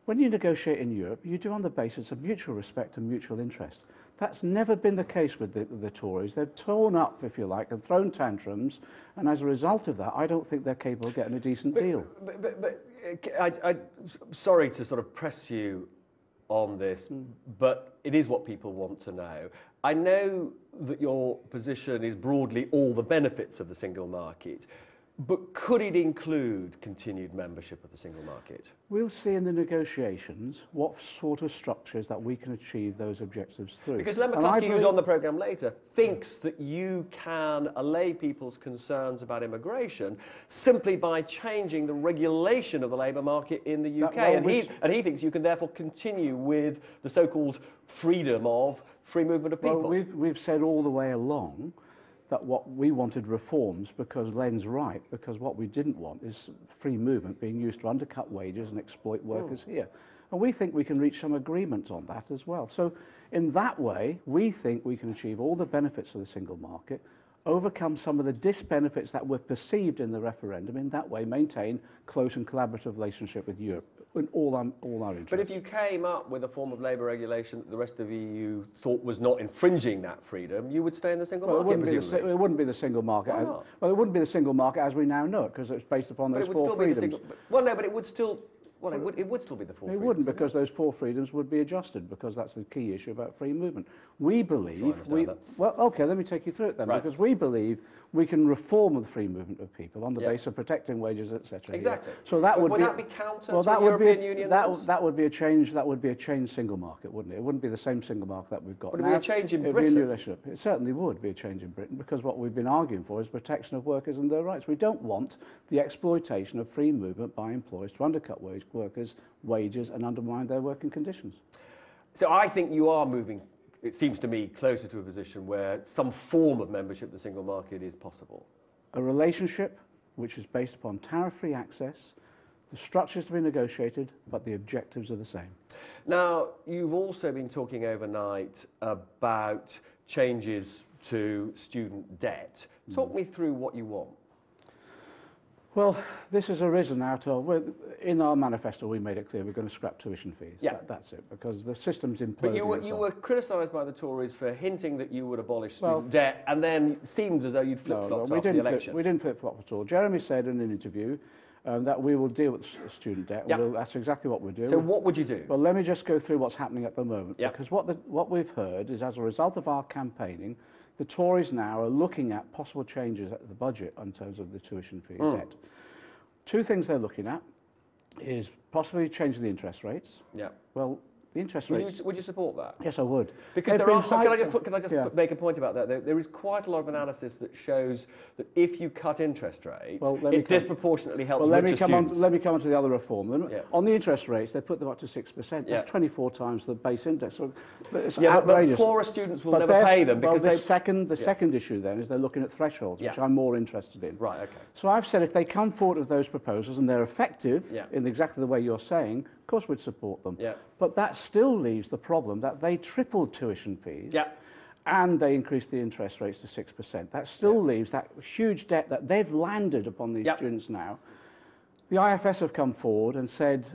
When you negotiate in Europe, you do on the basis of mutual respect and mutual interest. That's never been the case with the Tories. They've torn up, if you like, and thrown tantrums, and as a result of that, I don't think they're capable of getting a decent deal. I'm sorry to sort of press you on this, but it is what people want to know. I know that your position is broadly all the benefits of the single market, but could it include continued membership of the single market? We'll see in the negotiations what sort of structures that we can achieve those objectives through. Because Len McCluskey, who's on the programme later, thinks that you can allay people's concerns about immigration simply by changing the regulation of the labour market in the UK. And he thinks you can therefore continue with the so-called freedom of free movement of people. Well, we've said all the way along that what we wanted reforms, because Len's right, because what we didn't want is free movement being used to undercut wages and exploit workers here. And we think we can reach some agreement on that as well. So in that way, we think we can achieve all the benefits of the single market, overcome some of the disbenefits that were perceived in the referendum, in that way maintain close and collaborative relationship with Europe in all our interests. But if you came up with a form of labour regulation that the rest of the EU thought was not infringing that freedom, you would stay in the single market, it wouldn't be the single market. Well, it wouldn't be the single market as we now know it, because it's based upon those 4 freedoms. But it would still... Well, it would still be the 4 freedoms. It wouldn't, because those 4 freedoms would be adjusted, because that's the key issue about free movement. We believe... Well, OK, let me take you through it then, because we believe we can reform the free movement of people on the basis of protecting wages, etc. Exactly. So that would that be counter to the European Union norms? That would be a change. That would be a changed single market, wouldn't it? It wouldn't be the same single market that we've got now. Would it be a change in Britain? Britain? It certainly would be a change in Britain, because what we've been arguing for is protection of workers and their rights. We don't want the exploitation of free movement by employers to undercut workers' wages and undermine their working conditions. So I think you are moving, it seems to me, closer to a position where some form of membership of the single market is possible. A relationship which is based upon tariff-free access, the structures to be negotiated, but the objectives are the same. Now, you've also been talking overnight about changes to student debt. Talk me through what you want. Well, this has arisen out of, in our manifesto we made it clear we're going to scrap tuition fees. Yeah. That's it, because the system's imploding. But you were criticised by the Tories for hinting that you would abolish student debt, and then it seemed as though you'd flip-flopped after the election. We didn't flip-flop at all. Jeremy said in an interview that we will deal with student debt. Yep. That's exactly what we're doing. So what would you do? Well, let me just go through what's happening at the moment. Yep. Because what we've heard is, as a result of our campaigning, the Tories now are looking at possible changes at the budget in terms of the tuition fee debt. Two things they're looking at is possibly changing the interest rates. Yeah. Well, the interest rates... Would you support that? Yes, I would. Because can I just make a point about that? There is quite a lot of analysis that shows that if you cut interest rates, it disproportionately helps richer students. Let me come on to the other reform. On the interest rates, they put them up to 6%. That's 24 times the base index. So it's outrageous. But poorer students will never pay them because the second issue then is they're looking at thresholds, which I'm more interested in. Right, okay. So I've said if they come forward with those proposals and they're effective in exactly the way you're saying, of course we'd support them. Yeah. But that still leaves the problem that they tripled tuition fees and they increased the interest rates to 6%. That still leaves that huge debt that they've landed upon these students now. The IFS have come forward and said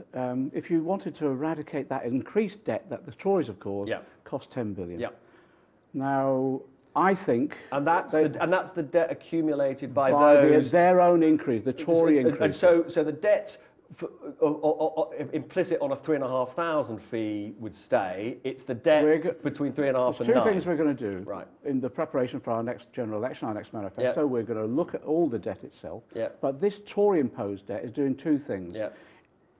if you wanted to eradicate that increased debt that the Tories have caused, cost 10 billion. Yeah. Now, I think... And that's the debt accumulated by those... their own increase, the Tory increase. And so the debt... implicit on a 3,500 fee would stay. It's the debt between 3,500 and 9. Two things we're going to do. Right. In the preparation for our next general election, our next manifesto, we're going to look at all the debt itself. But this Tory-imposed debt is doing two things.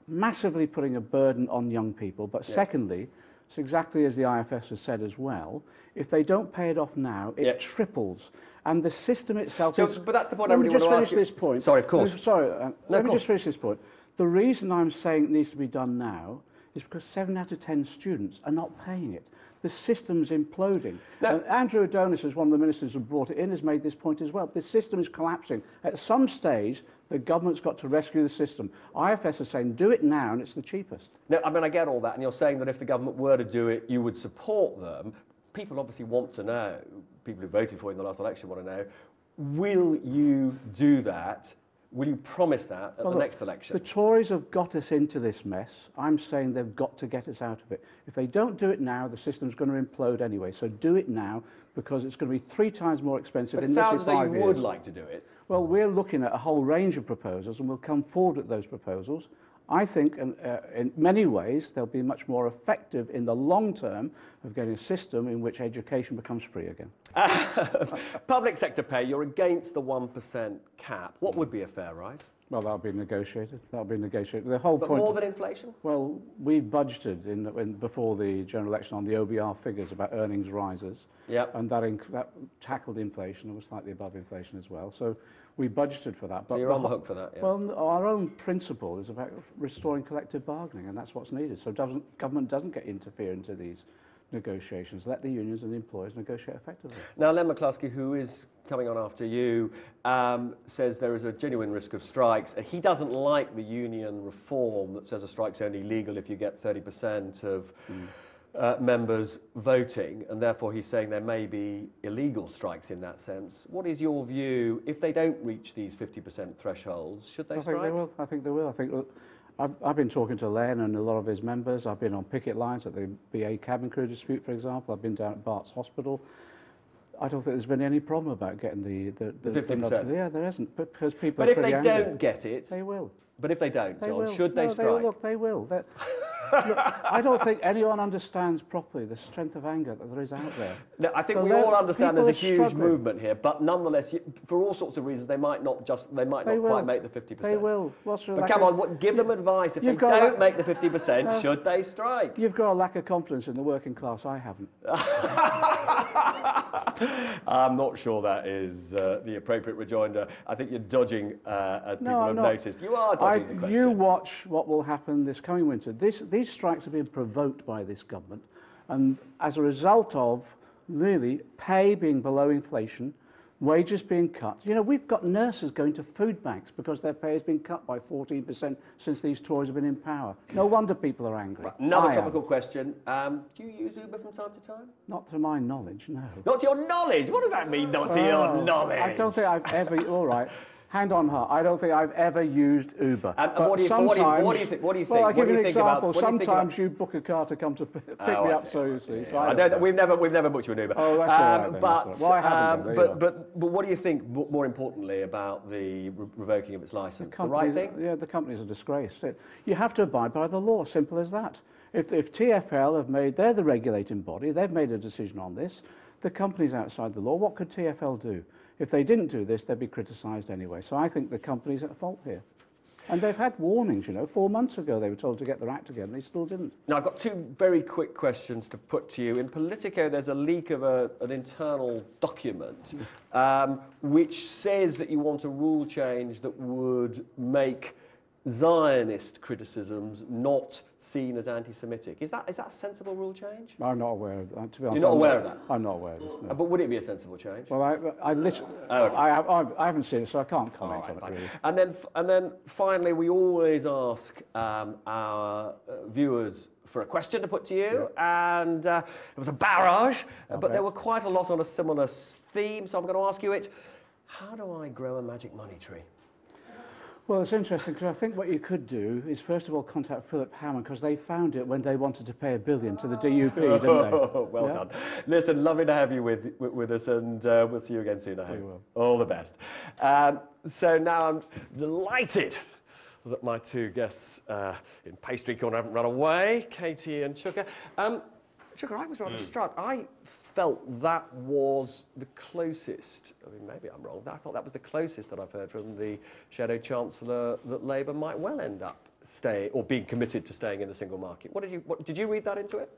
Massively putting a burden on young people, but secondly, it's exactly as the IFS has said as well, if they don't pay it off now, it triples. And the system itself is... But that's the point I really want to ask you. Let me just finish this point. Sorry, of course. Let me just finish this point. The reason I'm saying it needs to be done now is because 7 out of 10 students are not paying it. The system's imploding. And Andrew Adonis, as one of the ministers who brought it in, has made this point as well. The system is collapsing. At some stage, the government's got to rescue the system. IFS is saying, do it now, and it's the cheapest. No, I mean, I get all that, and you're saying that if the government were to do it, you would support them. People obviously want to know, people who voted for you in the last election want to know, will you do that? Will you promise that at the next election? The Tories have got us into this mess. I'm saying they've got to get us out of it. If they don't do it now, the system's going to implode anyway. So do it now, because it's going to be 3 times more expensive in literally 5 years. But it sounds as though you would like to do it. Well, we're looking at a whole range of proposals, and we'll come forward with those proposals. I think in many ways they'll be much more effective in the long term of getting a system in which education becomes free again. Public sector pay, you're against the 1% cap. What would be a fair rise? Well, that'll be negotiated. That'll be negotiated. The whole point. More than inflation? Well, we budgeted before the general election on the OBR figures about earnings rises. And that tackled inflation and was slightly above inflation as well. So we budgeted for that. But so you're on the hook for that, Well, our own principle is about restoring collective bargaining, and that's what's needed. So government doesn't get interfere into these negotiations. Let the unions and the employers negotiate effectively. Now, Len McCluskey, who is coming on after you, says there is a genuine risk of strikes. He doesn't like the union reform that says a strike's only legal if you get 30% of members voting, and therefore he's saying there may be illegal strikes in that sense. What is your view? If they don't reach these 50% thresholds, should they strike? I think they will. I think I've been talking to Len and a lot of his members. I've been on picket lines at the BA cabin crew dispute, for example. I've been down at Bart's Hospital. I don't think there's been any problem about getting the 50%. Yeah, there isn't, because people. But if they don't get it, they will. But if they don't, they John, will. should they strike? Look, they will. Look, I don't think anyone understands properly the strength of anger that there is out there. No, I think we all understand there's a huge movement here, but nonetheless, for all sorts of reasons, they might not quite make the 50%. They will. But come on, give them advice. If they don't make the 50%, should they strike? You've got a lack of confidence in the working class. I haven't. I'm not sure that is the appropriate rejoinder. I think you're dodging, as people have noticed. You are dodging the question. You watch what will happen this coming winter. These strikes have been provoked by this government, and as a result of really pay being below inflation, wages being cut. You know, we've got nurses going to food banks because their pay has been cut by 14% since these Tories have been in power. No wonder people are angry. Right, another topical question. Do you use Uber from time to time? Not to my knowledge, no. Not to your knowledge? What does that mean, not to your knowledge? I don't think I've ever... All right. Hand on heart, I don't think I've ever used Uber. And what do you think? Well, I'll give you an example. Sometimes you book a car to come to pick me up, so you see. So I know that we've never booked you an Uber. Oh, that's all right then. Well, I haven't done but what do you think, more importantly, about the revoking of its licence? The right thing? Yeah, the company's a disgrace. You have to abide by the law, simple as that. If TfL have made, they're the regulating body, they've made a decision on this, the company's outside the law, what could TfL do? If they didn't do this, they'd be criticised anyway. So I think the company's at fault here. And they've had warnings, you know. 4 months ago they were told to get their act together, and they still didn't. Now, I've got two very quick questions to put to you. In Politico, there's a leak of an internal document which says that you want a rule change that would make Zionist criticisms not seen as anti-Semitic. Is that a sensible rule change? I'm not aware of that, to be honest. You're not aware of that? I'm not aware of this, no. But would it be a sensible change? Well, I haven't seen it, so I can't comment on it, really. And then finally, we always ask our viewers for a question to put to you, and it was a barrage, but there were quite a lot on a similar theme, so I'm going to ask you it. How do I grow a magic money tree? Well, it's interesting, because I think what you could do is, first of all, contact Philip Hammond, because they found it when they wanted to pay $1 billion to the DUP, didn't they? Well done. Listen, lovely to have you with us, and we'll see you again soon, I hope. We will. All the best. So now I'm delighted that my two guests in Pastry Corner haven't run away, Katie and Chuka. Chuka, I was rather struck. I felt that was the closest, I mean, maybe I'm wrong, I thought that was the closest that I've heard from the Shadow Chancellor that Labour might well end up staying, or being committed to staying in the single market. Did you read that into it?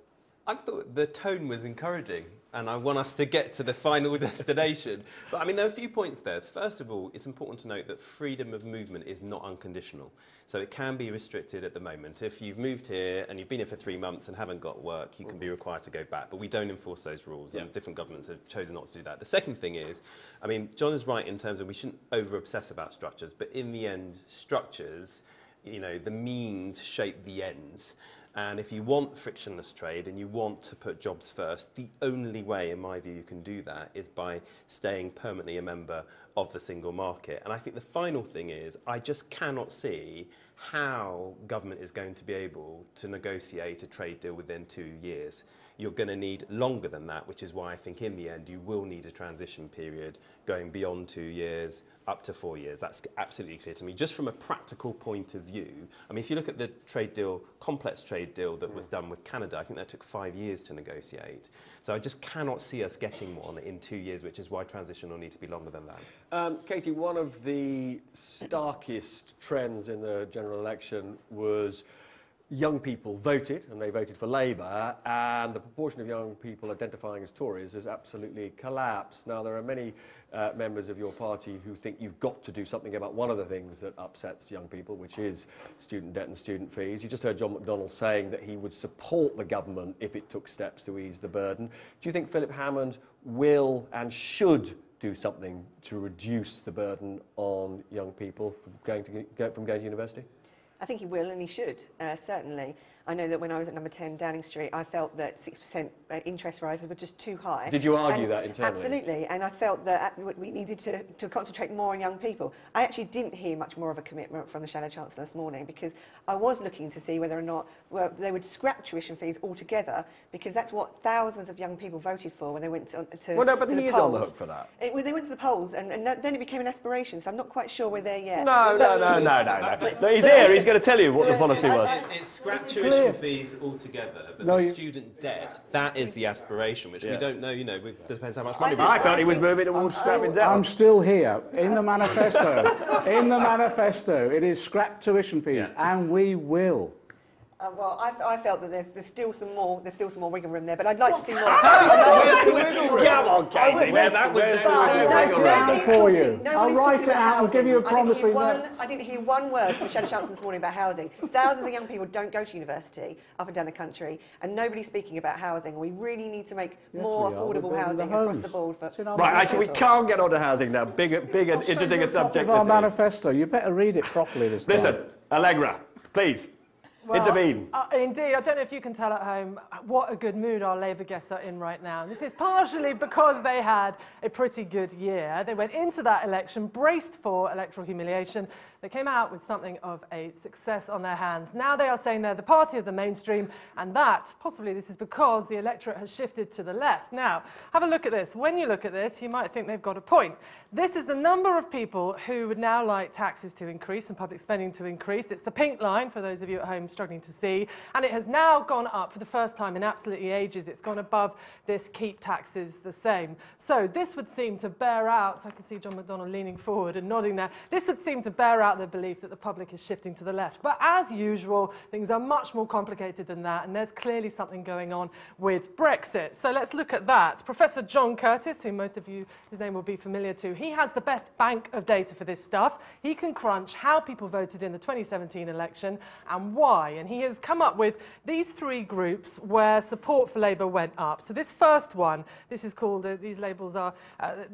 I thought the tone was encouraging, and I want us to get to the final destination. But I mean, there are a few points there. First of all, it's important to note that freedom of movement is not unconditional. So it can be restricted at the moment. If you've moved here and you've been here for 3 months and haven't got work, you can be required to go back. But we don't enforce those rules, and different governments have chosen not to do that. The second thing is, I mean, John is right in terms of we shouldn't over-obsess about structures, but in the end, structures, you know, the means shape the ends. And if you want frictionless trade and you want to put jobs first, the only way, in my view, you can do that is by staying permanently a member of the single market. And I think the final thing is, I just cannot see how government is going to be able to negotiate a trade deal within 2 years. You're going to need longer than that, which is why I think in the end you will need a transition period going beyond 2 years, up to 4 years. That's absolutely clear to me. Just from a practical point of view, I mean, if you look at the trade deal, complex trade deal that was done with Canada, I think that took 5 years to negotiate. So I just cannot see us getting one in 2 years, which is why transition will need to be longer than that. Katie, one of the starkest trends in the general election was young people voted, and they voted for Labour, and the proportion of young people identifying as Tories has absolutely collapsed. Now, there are many members of your party who think you've got to do something about one of the things that upsets young people, which is student debt and student fees. You just heard John McDonnell saying that he would support the government if it took steps to ease the burden. Do you think Philip Hammond will and should do something to reduce the burden on young people from going to university? I think he will and he should, certainly. I know that when I was at number 10 Downing Street, I felt that 6% interest rises were just too high. Did you argue that internally? Absolutely, and I felt that we needed to concentrate more on young people. I actually didn't hear much more of a commitment from the Shadow Chancellor this morning, because I was looking to see whether or not they would scrap tuition fees altogether, because that's what thousands of young people voted for when they went to well, no, but he is polls. on the hook for that. When they went to the polls, and then it became an aspiration, so I'm not quite sure we're there yet. No, he's here, he's going to tell you what the policy was. It's scrap tuition tuition fees altogether, but the student debt, that is the aspiration, which we don't know, you know, it depends how much money we have. I thought he was moving towards scrapping debt. I'm still here. In the manifesto, it is scrap tuition fees, and we will. Well, I felt that there's still some more wiggle room there, but I'd like to see more. Come on, Katie, that was for you. I'll write it out and give you a promissory note. I didn't hear one word from Shadow Chancellor this morning about housing. Thousands of young people don't go to university up and down the country, and nobody's speaking about housing. We really need to make more affordable housing across the board. Right, actually, we can't get on to housing now. Big and interesting a subject. Our manifesto. You better read it properly this time. Listen, Allegra, please. Well, intervene. Indeed, I don't know if you can tell at home what a good mood our Labour guests are in right now. This is partially because they had a pretty good year. They went into that election braced for electoral humiliation. They came out with something of a success on their hands. Now they are saying they're the party of the mainstream, and that, possibly this is because the electorate has shifted to the left. Now, have a look at this. When you look at this, you might think they've got a point. This is the number of people who would now like taxes to increase and public spending to increase. It's the pink line, for those of you at home struggling to see, and it has now gone up for the first time in absolutely ages. It's gone above this keep taxes the same. So this would seem to bear out, I can see John McDonnell leaning forward and nodding there, this would seem to bear out the belief that the public is shifting to the left. But as usual, things are much more complicated than that, and there's clearly something going on with Brexit. So let's look at that. Professor John Curtis, who most of you, his name will be familiar to, he has the best bank of data for this stuff. He can crunch how people voted in the 2017 election and why. And he has come up with these three groups where support for Labour went up. So this first one, this is called, these labels are,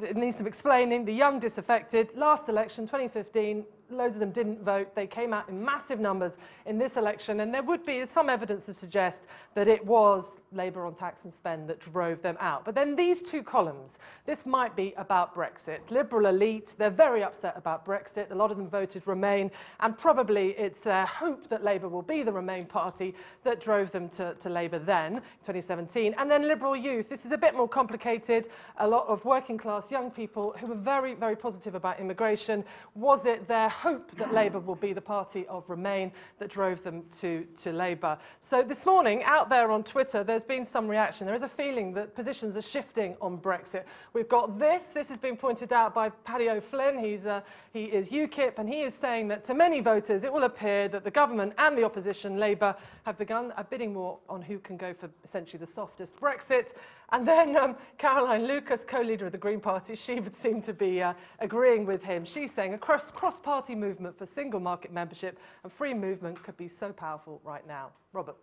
it needs some explaining, the young disaffected. Last election, 2015, loads of them didn't vote. They came out in massive numbers in this election, and there would be some evidence to suggest that it was Labour on tax and spend that drove them out. But then these two columns, this might be about Brexit. Liberal elite, they're very upset about Brexit. A lot of them voted Remain, and probably it's their hope that Labour will be the Remain party that drove them to Labour then, 2017. And then liberal youth, this is a bit more complicated. A lot of working class young people who were very, very positive about immigration. Was it their hope that Labour will be the party of Remain that drove them to Labour? So this morning, out there on Twitter, there's been some reaction. There is a feeling that positions are shifting on Brexit. We've got this has been pointed out by Paddy O'Flynn. He is UKIP, and he is saying that to many voters, it will appear that the government and the opposition, Labour, have begun a bidding war on who can go for essentially the softest Brexit. And then Caroline Lucas, co-leader of the Green Party, she would seem to be agreeing with him. She's saying a cross-party movement for single market membership and free movement could be so powerful right now. Robert.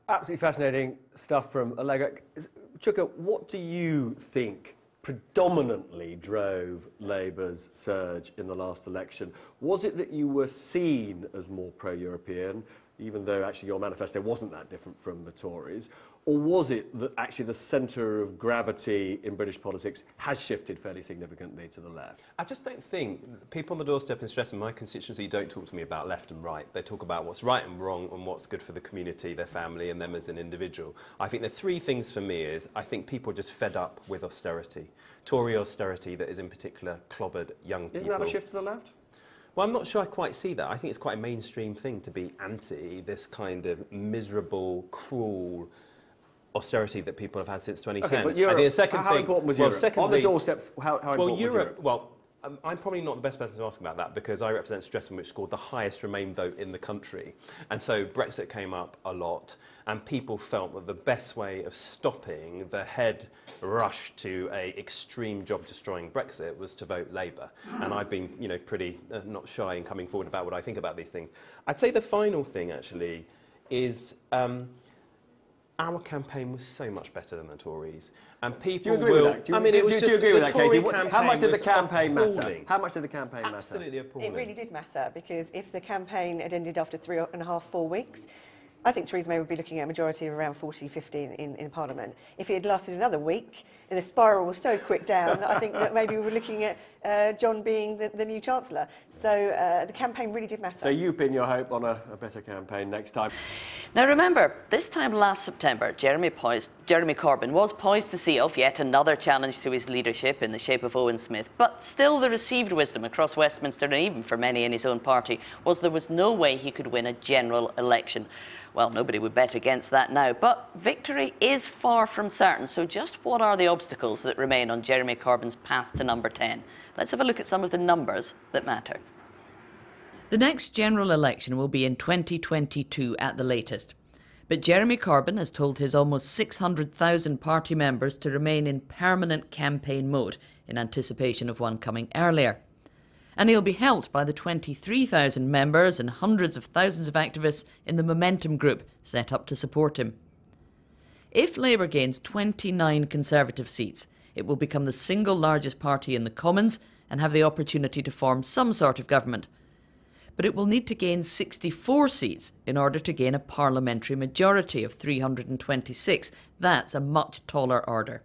Absolutely fascinating stuff from Allegra. Chuka, what do you think predominantly drove Labour's surge in the last election? Was it that you were seen as more pro-European, even though actually your manifesto wasn't that different from the Tories? Or was it that actually the centre of gravity in British politics has shifted fairly significantly to the left? I just don't think people on the doorstep in Streatham, my constituency, don't talk to me about left and right. They talk about what's right and wrong and what's good for the community, their family and them as an individual. I think the three things for me is I think people are just fed up with austerity. Tory austerity that is in particular clobbered young people. Isn't that a shift to the left? Well, I'm not sure I quite see that. I think it's quite a mainstream thing to be anti this kind of miserable, cruel austerity that people have had since 2010. Okay, but Europe, I think the second how thing, important was well, Europe? secondly, on the doorstep, how important was Europe? Well, I'm probably not the best person to ask about that because I represent Streatham, which scored the highest Remain vote in the country. And so Brexit came up a lot, and people felt that the best way of stopping the head rush to a extreme job-destroying Brexit was to vote Labour. And I've been, pretty not shy in coming forward about what I think about these things. I'd say the final thing, actually, is our campaign was so much better than the Tories, and people do you agree with that? I mean, it was do just you agree with the that, Tory Katie? campaign. How much did the campaign matter? Appalling. How much did the campaign matter? Absolutely appalling. It really did matter, because if the campaign had ended after 3.5, 4 weeks, I think Theresa May would be looking at a majority of around 40, 50 in Parliament. If it had lasted another week, the spiral was so quick down that I think that maybe we were looking at John being the new Chancellor. So the campaign really did matter. So you pin your hope on a better campaign next time. Now remember, this time last September, Jeremy Corbyn was poised to see off yet another challenge to his leadership in the shape of Owen Smith, but still the received wisdom across Westminster, and even for many in his own party, was there was no way he could win a general election. Well, nobody would bet against that now, but victory is far from certain. So just what are the obstacles that remain on Jeremy Corbyn's path to number 10? Let's have a look at some of the numbers that matter. The next general election will be in 2022 at the latest. But Jeremy Corbyn has told his almost 600,000 party members to remain in permanent campaign mode in anticipation of one coming earlier. And he'll be helped by the 23,000 members and hundreds of thousands of activists in the Momentum Group set up to support him. If Labour gains 29 Conservative seats, it will become the single largest party in the Commons and have the opportunity to form some sort of government. But it will need to gain 64 seats in order to gain a parliamentary majority of 326. That's a much taller order.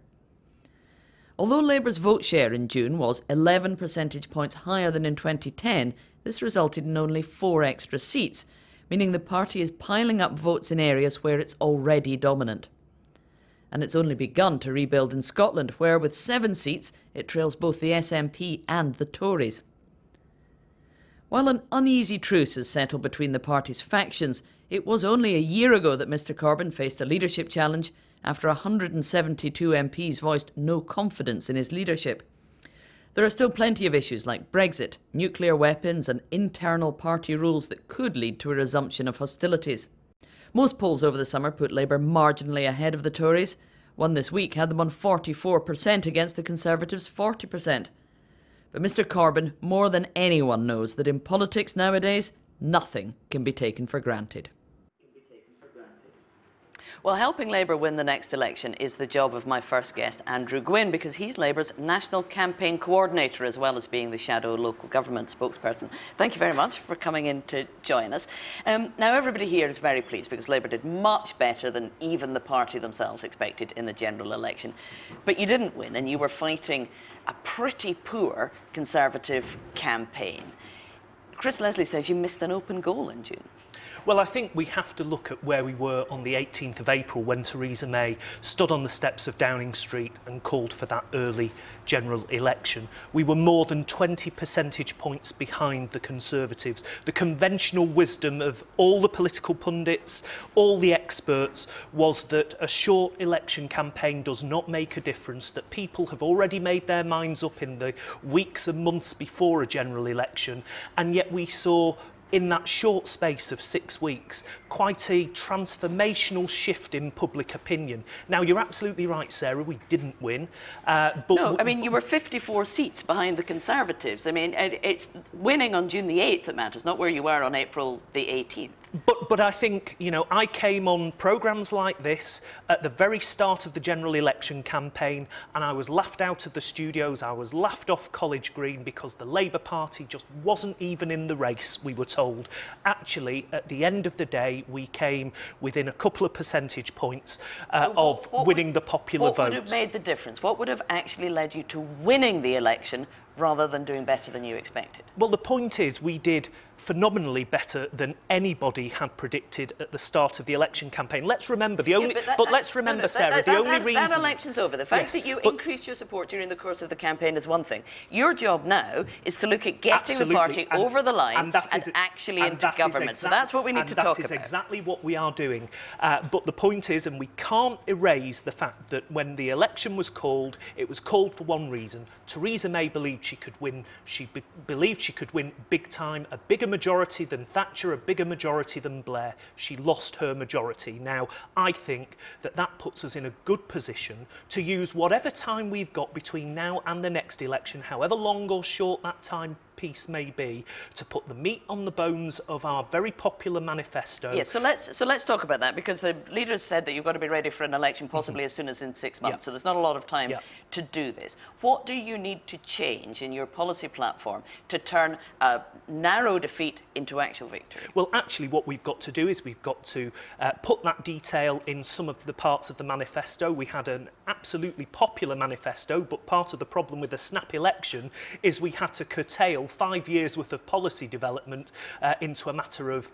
Although Labour's vote share in June was 11 percentage points higher than in 2010, this resulted in only 4 extra seats, meaning the party is piling up votes in areas where it's already dominant. And it's only begun to rebuild in Scotland, where with 7 seats it trails both the SNP and the Tories. While an uneasy truce has settled between the party's factions, it was only a year ago that Mr Corbyn faced a leadership challenge after 172 MPs voiced no confidence in his leadership. There are still plenty of issues like Brexit, nuclear weapons and internal party rules that could lead to a resumption of hostilities. Most polls over the summer put Labour marginally ahead of the Tories. One this week had them on 44% against the Conservatives' 40%. But Mr Corbyn, more than anyone, knows that in politics nowadays, nothing can be taken for granted. Well, helping Labour win the next election is the job of my first guest, Andrew Gwynn, because he's Labour's National Campaign Coordinator as well as being the shadow local government spokesperson. Thank you very much for coming in to join us. Now, everybody here is very pleased because Labour did much better than even the party themselves expected in the general election. But you didn't win, and you were fighting a pretty poor Conservative campaign. Chris Leslie says you missed an open goal in June. Well, I think we have to look at where we were on the 18th of April when Theresa May stood on the steps of Downing Street and called for that early general election. We were more than 20 percentage points behind the Conservatives. The conventional wisdom of all the political pundits, all the experts, was that a short election campaign does not make a difference, that people have already made their minds up in the weeks and months before a general election, and yet we saw in that short space of 6 weeks, quite a transformational shift in public opinion. Now, you're absolutely right, Sarah, we didn't win. But no, I mean, you were 54 seats behind the Conservatives. I mean, it's winning on June the 8th that matters, not where you were on April the 18th. But I think, you know, I came on programmes like this at the very start of the general election campaign, and I was laughed out of the studios, I was laughed off College Green because the Labour Party just wasn't even in the race, we were told. Actually, at the end of the day, we came within a couple of percentage points of winning the popular vote. What would have made the difference? What would have actually led you to winning the election rather than doing better than you expected? Well, the point is we did phenomenally better than anybody had predicted at the start of the election campaign. Let's remember the only... But let's remember, Sarah, the only reason... That election's over. The fact that you increased your support during the course of the campaign is one thing. Your job now is to look at getting the party over the line and actually into government. So that's what we need to talk about. That is exactly what we are doing. But the point is, and we can't erase the fact that when the election was called, it was called for one reason. Theresa May believed she could win. She believed she could win big time, a bigger majority than Thatcher, a bigger majority than Blair. She lost her majority. Now, I think that that puts us in a good position to use whatever time we've got between now and the next election, however long or short that time piece may be, to put the meat on the bones of our very popular manifesto. Yes, so let's talk about that, because the leaders said that you've got to be ready for an election possibly as soon as in 6 months, so there's not a lot of time to do this. What do you need to change in your policy platform to turn a narrow defeat into actual victory? Well, actually what we've got to do is we've got to put that detail in some of the parts of the manifesto. We had an absolutely popular manifesto, but part of the problem with the snap election is we had to curtail 5 years worth of policy development into a matter of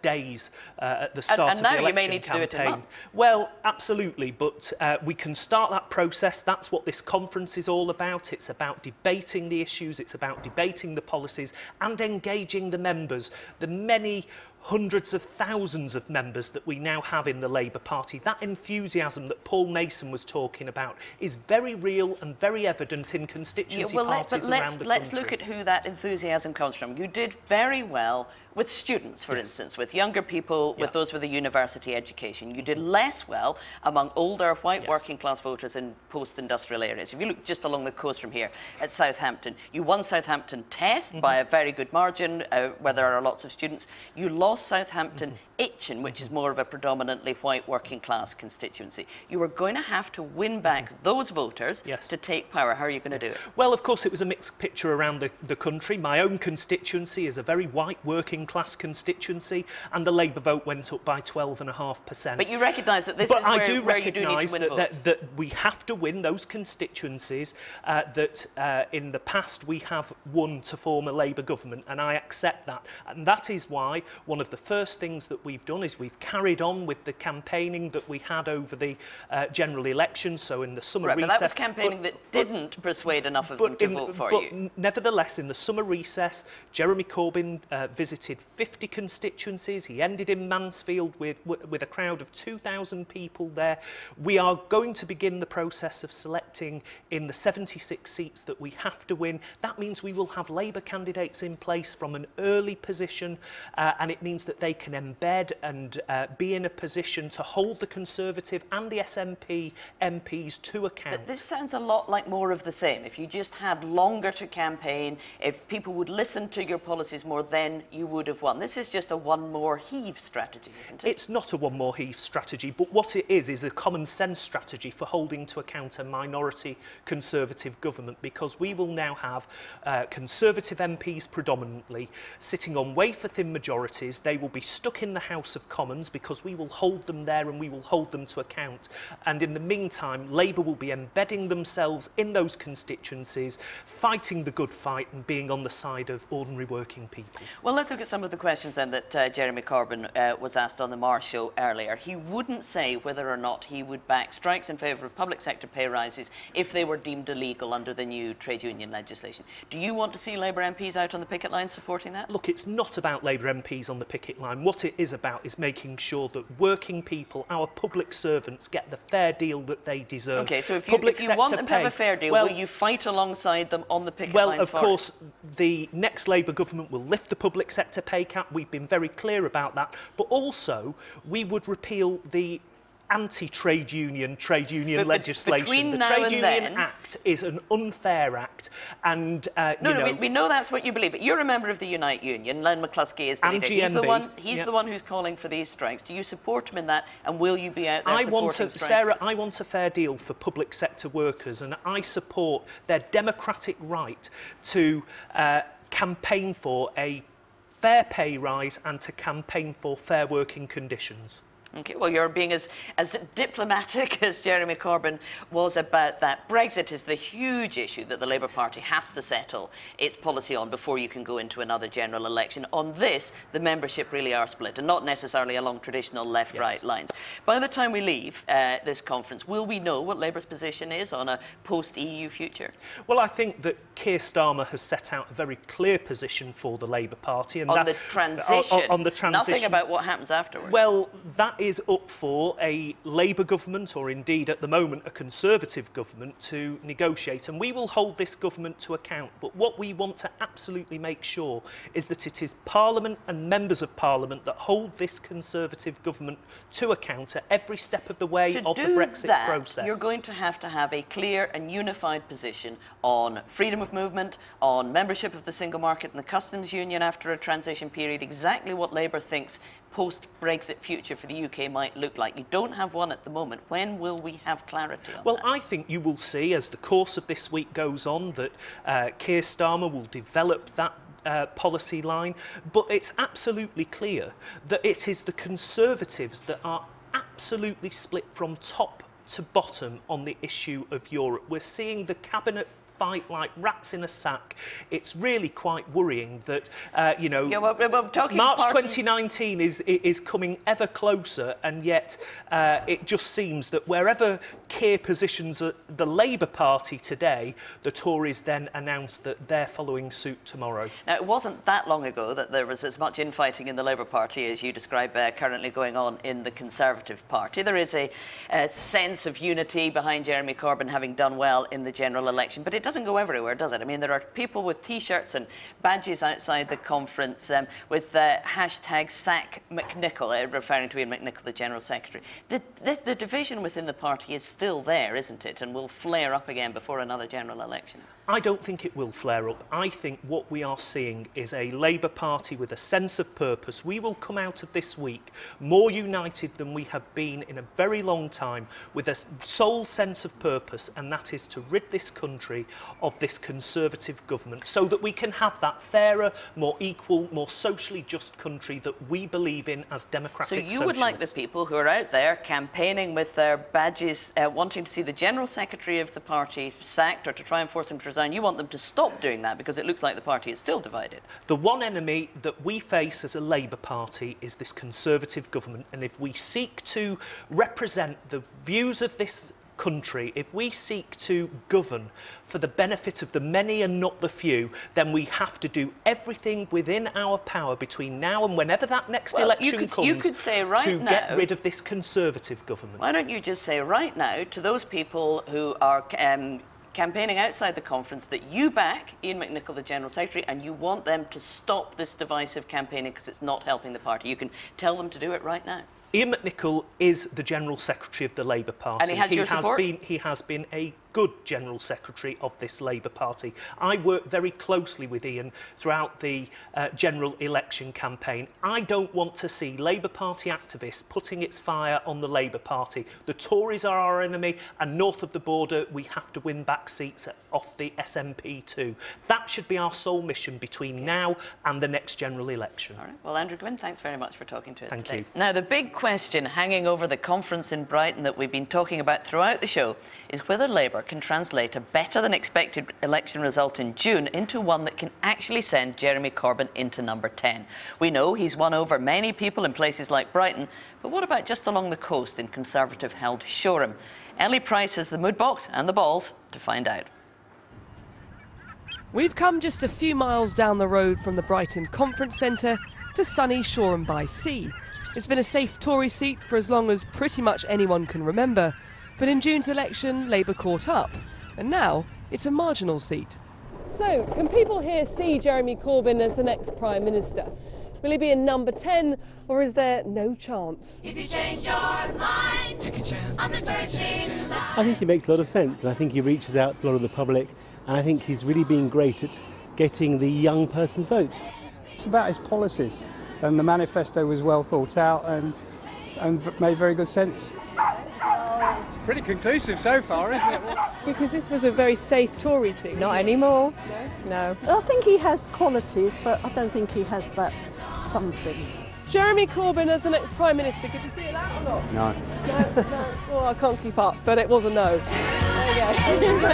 days at the start of the election campaign. And now you may need to do it in months. Well, absolutely, but we can start that process. That's what this conference is all about. It's about debating the issues, it's about debating the policies and engaging the members, the many hundreds of thousands of members that we now have in the Labour Party. That enthusiasm that Paul Mason was talking about is very real and very evident in constituency parties around the country. Let's look at who that enthusiasm comes from. You did very well with students, for instance, with younger people, with those with a university education. You did less well among older white working class voters in post-industrial areas. If you look just along the coast from here at Southampton, you won Southampton Test by a very good margin, where there are lots of students. You lost Southampton Itchen, which is more of a predominantly white working class constituency. You were going to have to win back those voters to take power. How are you going to do it? Well, of course, it was a mixed picture around the country. My own constituency is a very white working class constituency, and the Labour vote went up by 12.5%. But you recognise that this is where you do need to win votes. That we have to win those constituencies that in the past we have won to form a Labour government, and I accept that. And that is why one of the first things that we've done is we've carried on with the campaigning that we had over the general election, so in the summer recess. But that was campaigning that didn't persuade enough of them to vote for you. Nevertheless, in the summer recess, Jeremy Corbyn visited 50 constituencies. He ended in Mansfield with a crowd of 2,000 people there. We are going to begin the process of selecting in the 76 seats that we have to win. That means we will have Labour candidates in place from an early position, and it means that they can embed and be in a position to hold the Conservative and the SNP MPs to account. But this sounds a lot like more of the same. If you just had longer to campaign, if people would listen to your policies more, then you would have won. This is just a one more heave strategy, isn't it? It's not a one more heave strategy, but what it is a common sense strategy for holding to account a minority Conservative government, because we will now have Conservative MPs predominantly sitting on wafer-thin majorities. They will be stuck in the House of Commons because we will hold them there and we will hold them to account. And in the meantime, Labour will be embedding themselves in those constituencies, fighting the good fight and being on the side of ordinary working people. Well, let's look at some of the questions then that Jeremy Corbyn was asked on the Marr show earlier. He wouldn't say whether or not he would back strikes in favour of public sector pay rises if they were deemed illegal under the new trade union legislation. Do you want to see Labour MPs out on the picket line supporting that? Look, it's not about Labour MPs on the picket line. What it is about is making sure that working people, our public servants, get the fair deal that they deserve. OK, so if you want them to have a fair deal, will you fight alongside them on the picket lines? Well, of course, the next Labour government will lift the public sector pay cap. We've been very clear about that. But also, we would repeal the anti-trade union legislation. The Trade Union Act is an unfair act, and we know that's what you believe. But you're a member of the Unite Union. Len McCluskey is the leader. He's the one who's calling for these strikes. Do you support him in that? And will you be out there supporting strikes? Sarah, I want a fair deal for public sector workers, and I support their democratic right to campaign for a fair pay rise and to campaign for fair working conditions. OK, well, you're being as diplomatic as Jeremy Corbyn was about that. Brexit is the huge issue that the Labour Party has to settle its policy on before you can go into another general election. On this, the membership really are split, and not necessarily along traditional left-right lines. By the time we leave this conference, will we know what Labour's position is on a post-EU future? Well, I think that Keir Starmer has set out a very clear position for the Labour Party. And on the transition. On the transition. Nothing about what happens afterwards. Well, that is up for a Labour government, or indeed at the moment a Conservative government, to negotiate, and we will hold this government to account. But what we want to absolutely make sure is that it is Parliament and members of Parliament that hold this Conservative government to account at every step of the way of the Brexit process. You're going to have a clear and unified position on freedom of movement, on membership of the single market and the customs union after a transition period, exactly what Labour thinks post-Brexit future for the UK might look like. You don't have one at the moment. When will we have clarity on that? I think you will see, as the course of this week goes on, that Keir Starmer will develop that policy line, but it's absolutely clear that it is the Conservatives that are absolutely split from top to bottom on the issue of Europe. We're seeing the cabinet fight like rats in a sack. It's really quite worrying that, March 2019 is coming ever closer, and yet it just seems that wherever Keir positions the Labour Party today, the Tories then announce that they're following suit tomorrow. Now, it wasn't that long ago that there was as much infighting in the Labour Party as you describe currently going on in the Conservative Party. There is a sense of unity behind Jeremy Corbyn having done well in the general election, but it doesn't go everywhere, does it? I mean, there are people with T-shirts and badges outside the conference with hashtag sack McNichol, referring to Ian McNichol, the General Secretary. The division within the party is still there, isn't it? And will flare up again before another general election. I don't think it will flare up. I think what we are seeing is a Labour Party with a sense of purpose. We will come out of this week more united than we have been in a very long time, with a sole sense of purpose, and that is to rid this country of this Conservative government, so that we can have that fairer, more equal, more socially just country that we believe in as democratic socialists. So you would like the people who are out there campaigning with their badges, wanting to see the General Secretary of the party sacked or to try and force him to resign, you want them to stop doing that because it looks like the party is still divided. The one enemy that we face as a Labour Party is this Conservative government, and if we seek to represent the views of this country, if we seek to govern for the benefit of the many and not the few, then we have to do everything within our power between now and whenever that next election comes to get rid of this Conservative government. Why don't you just say right now to those people who are campaigning outside the conference that you back Ian McNichol, the General Secretary, and you want them to stop this divisive campaigning because it's not helping the party. You can tell them to do it right now. Ian McNichol is the General Secretary of the Labour Party. And he has your support? He has been a good General Secretary of this Labour Party. I worked very closely with Ian throughout the general election campaign. I don't want to see Labour Party activists putting its fire on the Labour Party. The Tories are our enemy, and north of the border we have to win back seats off the SNP too. That should be our sole mission between now and the next general election. All right. Well, Andrew Gwynn, thanks very much for talking to us today. Thank you. Now, the big question hanging over the conference in Brighton that we've been talking about throughout the show is whether Labour can translate a better than expected election result in June into one that can actually send Jeremy Corbyn into number 10. We know he's won over many people in places like Brighton, but what about just along the coast in Conservative-held Shoreham? Ellie Price has the mood box and the balls to find out. We've come just a few miles down the road from the Brighton Conference Centre to sunny Shoreham by Sea. It's been a safe Tory seat for as long as pretty much anyone can remember. But in June's election, Labour caught up, and now it's a marginal seat. So, can people here see Jeremy Corbyn as the next Prime Minister? Will he be in number 10, or is there no chance? If you change your mind, take a chance on the first in line. I think he makes a lot of sense, and I think he reaches out to a lot of the public, and I think he's really been great at getting the young person's vote. It's about his policies, and the manifesto was well thought out and made very good sense. It's pretty conclusive so far, isn't it? Because this was a very safe Tory seat. Not anymore. No. I think he has qualities, but I don't think he has that something. Jeremy Corbyn as the next Prime Minister, could you see it out or not? No. No. Well, I can't keep up, but it was a no. There you go.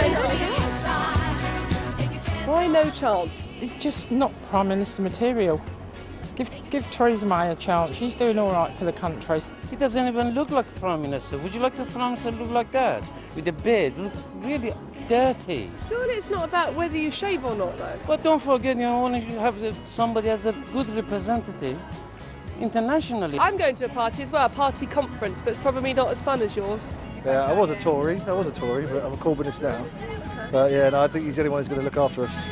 Why no chance? He's just not Prime Minister material. Give Theresa May a chance. She's doing all right for the country. He doesn't even look like a Prime Minister. Would you like the Prime Minister to look like that? With a beard, look really dirty. Surely it's not about whether you shave or not, though. But don't forget, you know, when you have somebody as a good representative, internationally. I'm going to a party as well, a party conference, but it's probably not as fun as yours. Yeah, I was a Tory, but I'm a Corbynist now. But yeah, no, I think he's the only one who's going to look after us.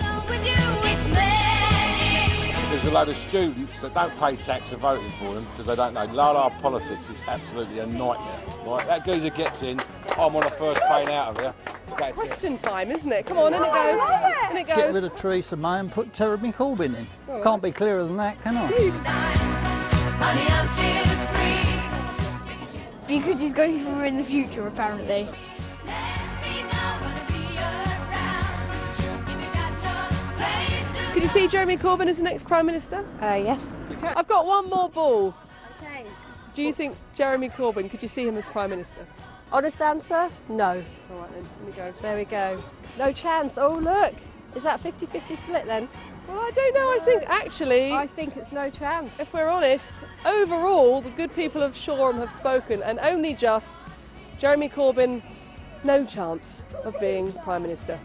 There's a load of students that don't pay tax and voting for them because they don't know. Our politics is absolutely a nightmare. Right, that geezer gets in, I'm on the first plane out of here. Question time, isn't it? Come on, in it goes. In it goes. Get rid of Theresa May and put Jeremy Corbyn in. Right. Can't be clearer than that, can I? Because he's going for in the future, apparently. Could you see Jeremy Corbyn as the next Prime Minister? Yes. I've got one more ball. Okay. Do you think Jeremy Corbyn, could you see him as Prime Minister? Honest answer? No. All right then, here we go. There we go. No chance. Oh, look. Is that 50-50 split then? Well, I don't know. I think actually... I think it's no chance. If we're honest, overall, the good people of Shoreham have spoken, and only just Jeremy Corbyn, no chance of being Prime Minister.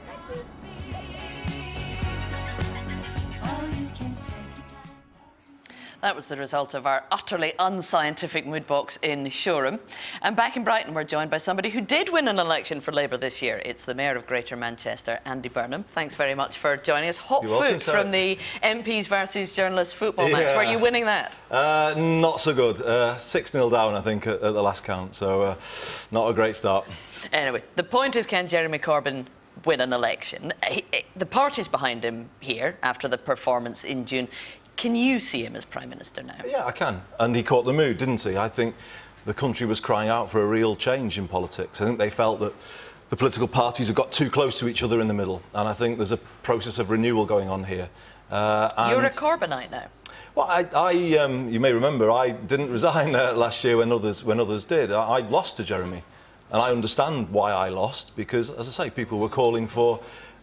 That was the result of our utterly unscientific mood box in Shoreham. And back in Brighton, we're joined by somebody who did win an election for Labour this year. It's the Mayor of Greater Manchester, Andy Burnham. Thanks very much for joining us. Hot You're welcome, foot from the MPs versus journalists football match. Were you winning that? Not so good. 6-0 down, I think, at the last count. So not a great start. Anyway, the point is, can Jeremy Corbyn win an election? The party's behind him here after the performance in June. Can you see him as Prime Minister now? Yeah, I can. And he caught the mood, didn't he? I think the country was crying out for a real change in politics. I think they felt that the political parties have got too close to each other in the middle. And I think there's a process of renewal going on here. You're a Corbynite now. Well, you may remember, I didn't resign last year when others did. I lost to Jeremy. And I understand why I lost, because, as I say, people were calling for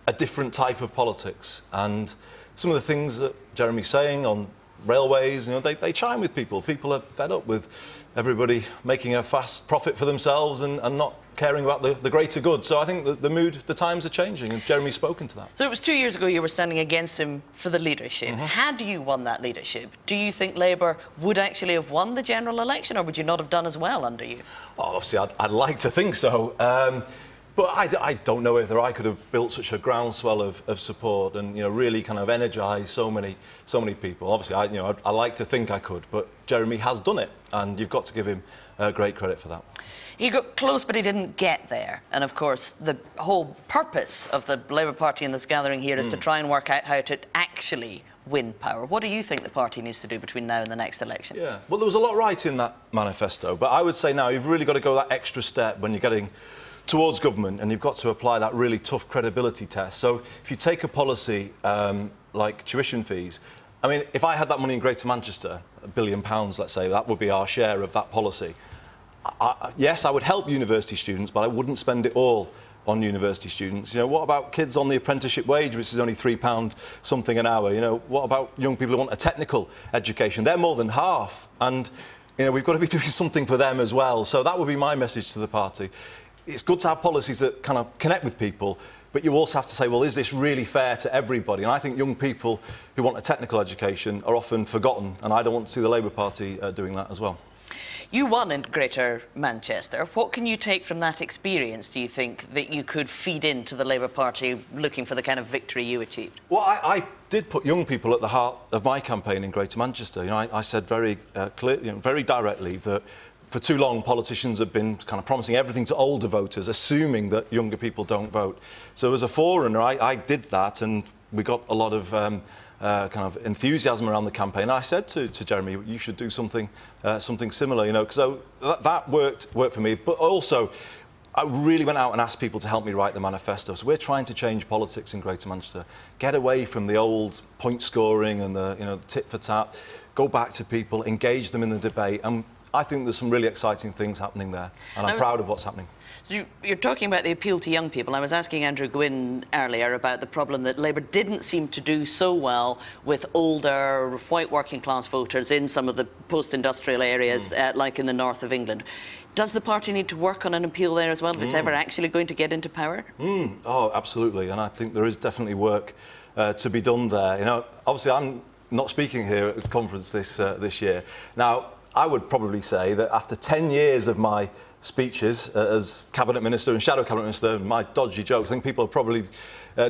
a different type of politics. And some of the things that Jeremy's saying on railways, they chime with people. People are fed up with everybody making a fast profit for themselves and not caring about the greater good. So I think that the times are changing, and Jeremy's spoken to that. So it was 2 years ago you were standing against him for the leadership. Had you won that leadership, do you think Labour would actually have won the general election, or would you not have done as well under you? Oh, obviously, I'd like to think so. But I don't know whether I could have built such a groundswell of support and really kind of energised so many people. Obviously, I like to think I could, but Jeremy has done it, and you've got to give him great credit for that. He got close, but he didn't get there. And of course, the whole purpose of the Labour Party in this gathering here is to try and work out how to actually win power. What do you think the party needs to do between now and the next election? Yeah, well, there was a lot right in that manifesto, but I would say now you've really got to go that extra step when you're getting towards government, and you've got to apply that really tough credibility test. So if you take a policy like tuition fees, I mean, if I had that money in Greater Manchester, £1 billion, let's say, that would be our share of that policy. Yes, I would help university students, but I wouldn't spend it all on university students. What about kids on the apprenticeship wage, which is only £3 something an hour? What about young people who want a technical education? They're more than half, and we've got to be doing something for them as well. So that would be my message to the party. It's good to have policies that kind of connect with people, but you also have to say, well, is this really fair to everybody? And I think young people who want a technical education are often forgotten, and I don't want to see the Labour Party doing that as well. You won in Greater Manchester. What can you take from that experience, do you think, that you could feed into the Labour Party looking for the kind of victory you achieved? Well, I did put young people at the heart of my campaign in Greater Manchester. I said very clearly, very directly that for too long, politicians have been kind of promising everything to older voters, assuming that younger people don't vote. So as a forerunner, I did that, and we got a lot of kind of enthusiasm around the campaign. And I said to Jeremy, you should do something similar, So that worked for me. But also, I really went out and asked people to help me write the manifesto. So we're trying to change politics in Greater Manchester, get away from the old point scoring and the tit for tat, go back to people, engage them in the debate. And I think there's some really exciting things happening there, and I'm proud of what's happening. So you're talking about the appeal to young people. I was asking Andrew Gwynn earlier about the problem that Labour didn't seem to do so well with older, white working-class voters in some of the post-industrial areas, like in the north of England. Does the party need to work on an appeal there as well, if it's ever actually going to get into power? Oh, absolutely, and I think there is definitely work to be done there. Obviously I'm not speaking here at the conference this year. Now, I would probably say that after 10 years of my speeches as Cabinet Minister and Shadow Cabinet Minister, my dodgy jokes, I think people probably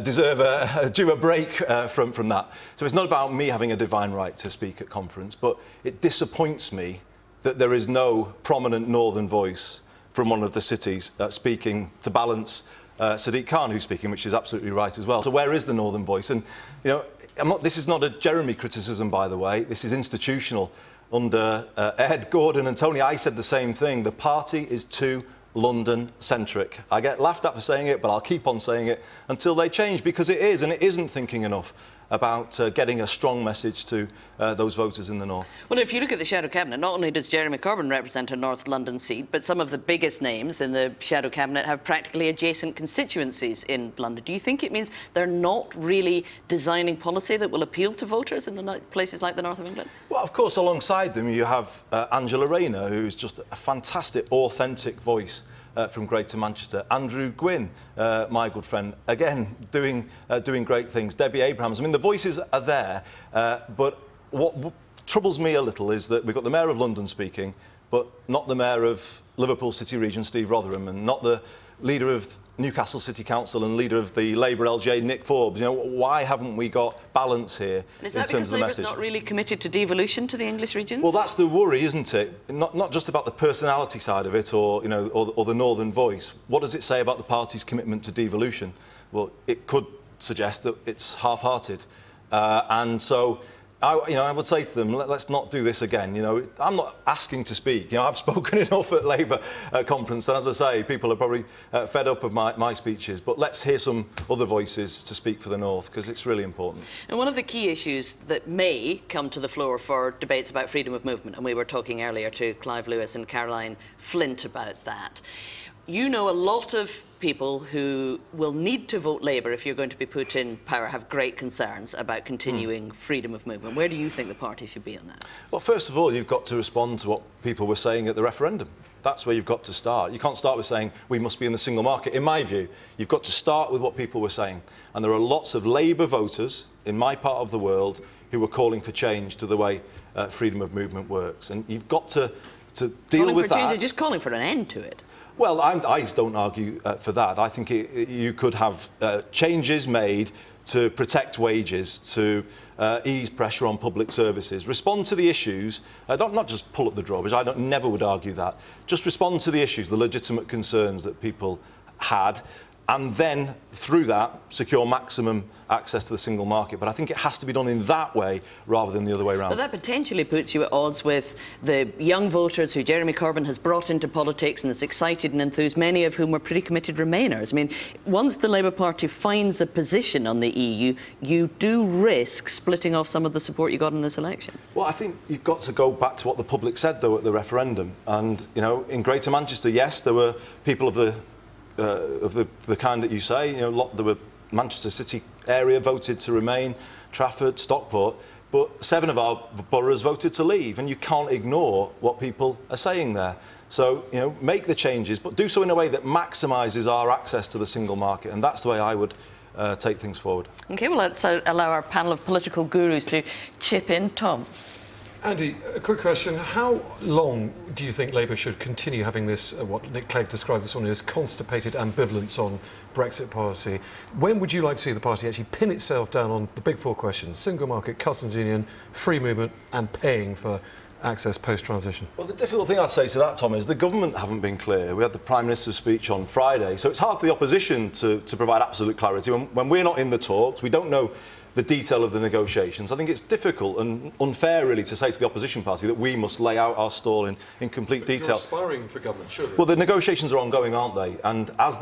deserve a break from that. So it's not about me having a divine right to speak at conference, but it disappoints me that there is no prominent northern voice from one of the cities speaking to balance Sadiq Khan, who's speaking, which is absolutely right as well. So where is the northern voice? And, you know, this is not a Jeremy criticism, by the way. This is institutional. Under Ed, Gordon and Tony, I said the same thing. The party is too London-centric. I get laughed at for saying it, but I'll keep on saying it until they change, because it is, and it isn't thinking enough about getting a strong message to those voters in the north. Well, if you look at the Shadow Cabinet, not only does Jeremy Corbyn represent a North London seat, but some of the biggest names in the Shadow Cabinet have practically adjacent constituencies in London. Do you think it means they're not really designing policy that will appeal to voters in the places like the north of England? Well, of course, alongside them, you have Angela Rayner, who's just a fantastic, authentic voice from Greater Manchester. Andrew Gwynn, my good friend, again, doing great things. Debbie Abrahams. I mean, the voices are there, but what troubles me a little is that we've got the Mayor of London speaking, but not the Mayor of Liverpool City Region, Steve Rotherham, and not the leader of Newcastle City Council and leader of the Labour LJ, Nick Forbes. You know, why haven't we got balance here in terms of the message? Is that because Labour's not really committed to devolution to the English regions? Well, that's the worry, isn't it? Not just about the personality side of it, or you know, or the northern voice. What does it say about the party's commitment to devolution? Well, it could suggest that it's half-hearted, and so. I would say to them, let's not do this again. You know, I'm not asking to speak. You know, I've spoken enough at Labour conference, and as I say, people are probably fed up of my speeches. But let's hear some other voices to speak for the North, because it's really important. And one of the key issues that may come to the floor for debates about freedom of movement, and we were talking earlier to Clive Lewis and Caroline Flint about that. You know, a lot of people who will need to vote Labour if you're going to be put in power have great concerns about continuing freedom of movement. Where do you think the party should be on that? Well, first of all, you've got to respond to what people were saying at the referendum. That's where you've got to start. You can't start with saying we must be in the single market. In my view, you've got to start with what people were saying. And there are lots of Labour voters in my part of the world who were calling for change to the way freedom of movement works. And you've got to deal with that. They're just calling for an end to it. Well, I don't argue for that. I think you could have changes made to protect wages, to ease pressure on public services, respond to the issues, not just pull up the drawbridge. Never would argue that. Just respond to the issues, the legitimate concerns that people had, and then, through that, secure maximum access to the single market. But I think it has to be done in that way rather than the other way around. But that potentially puts you at odds with the young voters who Jeremy Corbyn has brought into politics and has excited and enthused, many of whom were pretty committed Remainers. I mean, once the Labour Party finds a position on the EU, you do risk splitting off some of the support you got in this election. Well, I think you've got to go back to what the public said, though, at the referendum. And, you know, in Greater Manchester, yes, there were people of the kind that you say. You know, there were Manchester City area voted to remain, Trafford, Stockport, but 7 of our boroughs voted to leave, and you can't ignore what people are saying there. So, you know, make the changes, but do so in a way that maximises our access to the single market, and that's the way I would take things forward. OK, well, let's allow our panel of political gurus to chip in. Tom? Andy, a quick question. How long do you think Labour should continue having this, what Nick Clegg described this morning as constipated ambivalence on Brexit policy? When would you like to see the party actually pin itself down on the big 4 questions: single market, customs union, free movement and paying for access post-transition? Well, the difficult thing I'd say to that, Tom, is the government haven't been clear. We had the Prime Minister's speech on Friday, so it's hard for the opposition to provide absolute clarity. When we're not in the talks, we don't know the detail of the negotiations. I think it's difficult and unfair, really, to say to the opposition party that we must lay out our stall in complete detail. You're aspiring for government, surely? Well, the negotiations are ongoing, aren't they? And as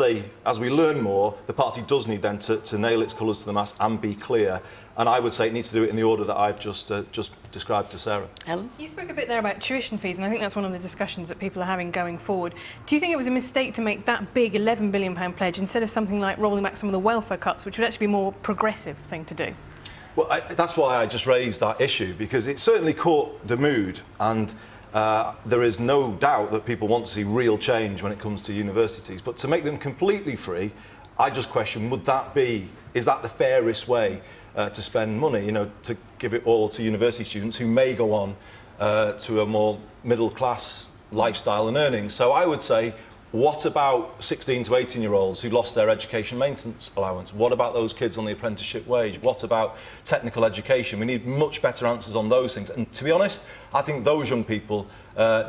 we learn more, the party does need then to nail its colours to the mast and be clear. And I would say it needs to do it in the order that I've just described to Sarah. Helen? You spoke a bit there about tuition fees, and I think that's one of the discussions that people are having going forward. Do you think it was a mistake to make that big £11 billion pledge instead of something like rolling back some of the welfare cuts, which would actually be a more progressive thing to do? Well, that's why I just raised that issue, because it certainly caught the mood, and there is no doubt that people want to see real change when it comes to universities. But to make them completely free, I just question, is that the fairest way to spend money, you know, to give it all to university students who may go on to a more middle-class lifestyle and earnings? So I would say, what about 16 to 18-year-olds who lost their education maintenance allowance? What about those kids on the apprenticeship wage? What about technical education? We need much better answers on those things. And to be honest, I think those young people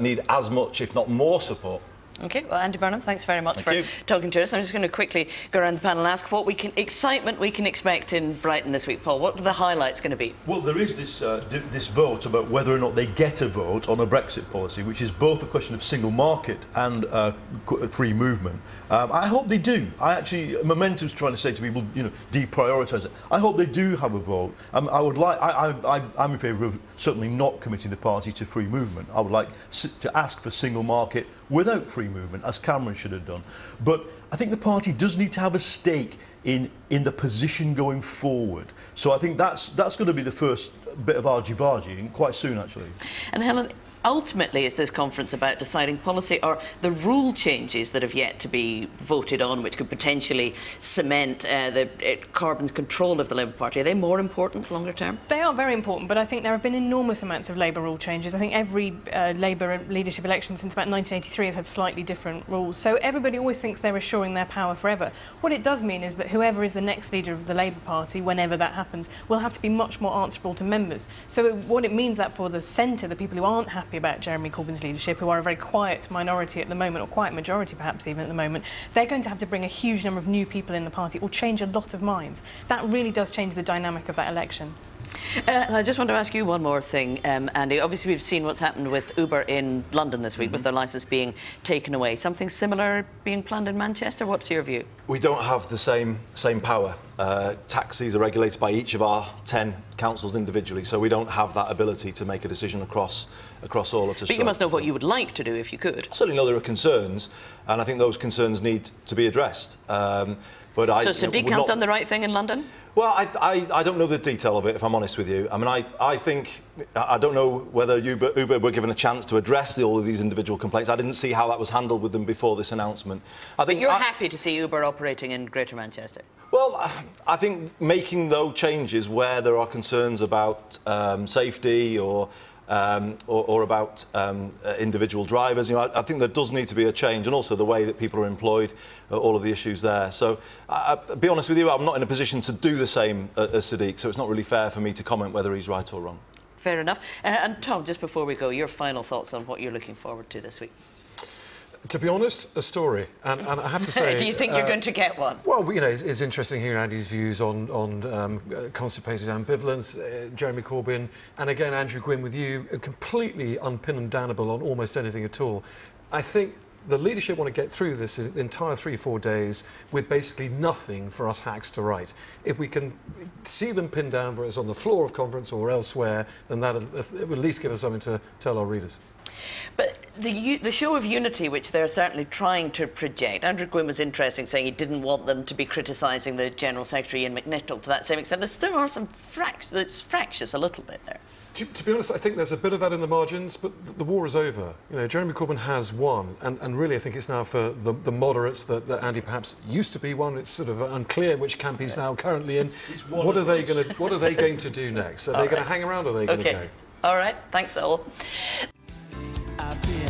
need as much, if not more, support. OK, well, Andy Burnham, thanks very much for talking to us. I'm just going to quickly go around the panel and ask what excitement we can expect in Brighton this week. Paul, what are the highlights going to be? Well, there is this vote about whether or not they get a vote on a Brexit policy, which is both a question of single market and free movement. I hope they do. Momentum's trying to say to people, you know, deprioritise it. I hope they do have a vote. I'm in favour of certainly not committing the party to free movement. I would like to ask for single market without free movement, as Cameron should have done. But I think the party does need to have a stake in the position going forward. So I think that's going to be the first bit of argy-bargy, quite soon, actually. And Helen, ultimately, is this conference about deciding policy, or the rule changes that have yet to be voted on, which could potentially cement Corbyn's control of the Labour Party? Are they more important longer term? They are very important, but I think there have been enormous amounts of Labour rule changes. I think every Labour leadership election since about 1983 has had slightly different rules. So everybody always thinks they're assuring their power forever. What it does mean is that whoever is the next leader of the Labour Party, whenever that happens, will have to be much more answerable to members. So what it means that for the centre, the people who aren't happy about Jeremy Corbyn's leadership, who are a very quiet minority at the moment, or quiet majority perhaps even at the moment, they're going to have to bring a huge number of new people in the party or change a lot of minds. That really does change the dynamic of that election. I just want to ask you one more thing, Andy. Obviously, we've seen what's happened with Uber in London this week, with their licence being taken away. Something similar being planned in Manchester? What's your view? We don't have the same power. Taxis are regulated by each of our 10 councils individually, so we don't have that ability to make a decision across all of the. But you must know what you would like to do if you could. I certainly know there are concerns, and I think those concerns need to be addressed. So Sadiq has done the right thing in London? Well, I don't know the detail of it, if I'm honest with you. I mean, I think, I don't know whether Uber were given a chance to address all of these individual complaints. I didn't see how that was handled with them before this announcement. But you're happy to see Uber operating in Greater Manchester? Well, I think making those changes where there are concerns about safety or about individual drivers. You know, I think there does need to be a change, and also the way that people are employed, all of the issues there. So, I'll be honest with you, I'm not in a position to do the same as Sadiq, so it's not really fair for me to comment whether he's right or wrong. Fair enough. And Tom, just before we go, your final thoughts on what you're looking forward to this week? To be honest, a story, and I have to say... Do you think you're going to get one? Well, you know, it's interesting hearing Andy's views on constipated ambivalence, Jeremy Corbyn, and again, Andrew Gwynn with you, completely unpin and downable on almost anything at all. I think the leadership want to get through this entire 3-4 days with basically nothing for us hacks to write. If we can see them pinned down, whether it's on the floor of conference or elsewhere, then that will at least give us something to tell our readers. But the show of unity, which they're certainly trying to project, Andrew Gwynn was interesting, saying he didn't want them to be criticising the General Secretary in McNicol to that same extent. There still are some it's fractious a little bit there. To be honest, I think there's a bit of that in the margins, but the war is over. You know, Jeremy Corbyn has won, and really I think it's now for the moderates that Andy perhaps used to be one. It's sort of unclear which camp he's now currently in. What are they going to do next? Are they going to hang around, or are they going to go? All right, thanks all. I've been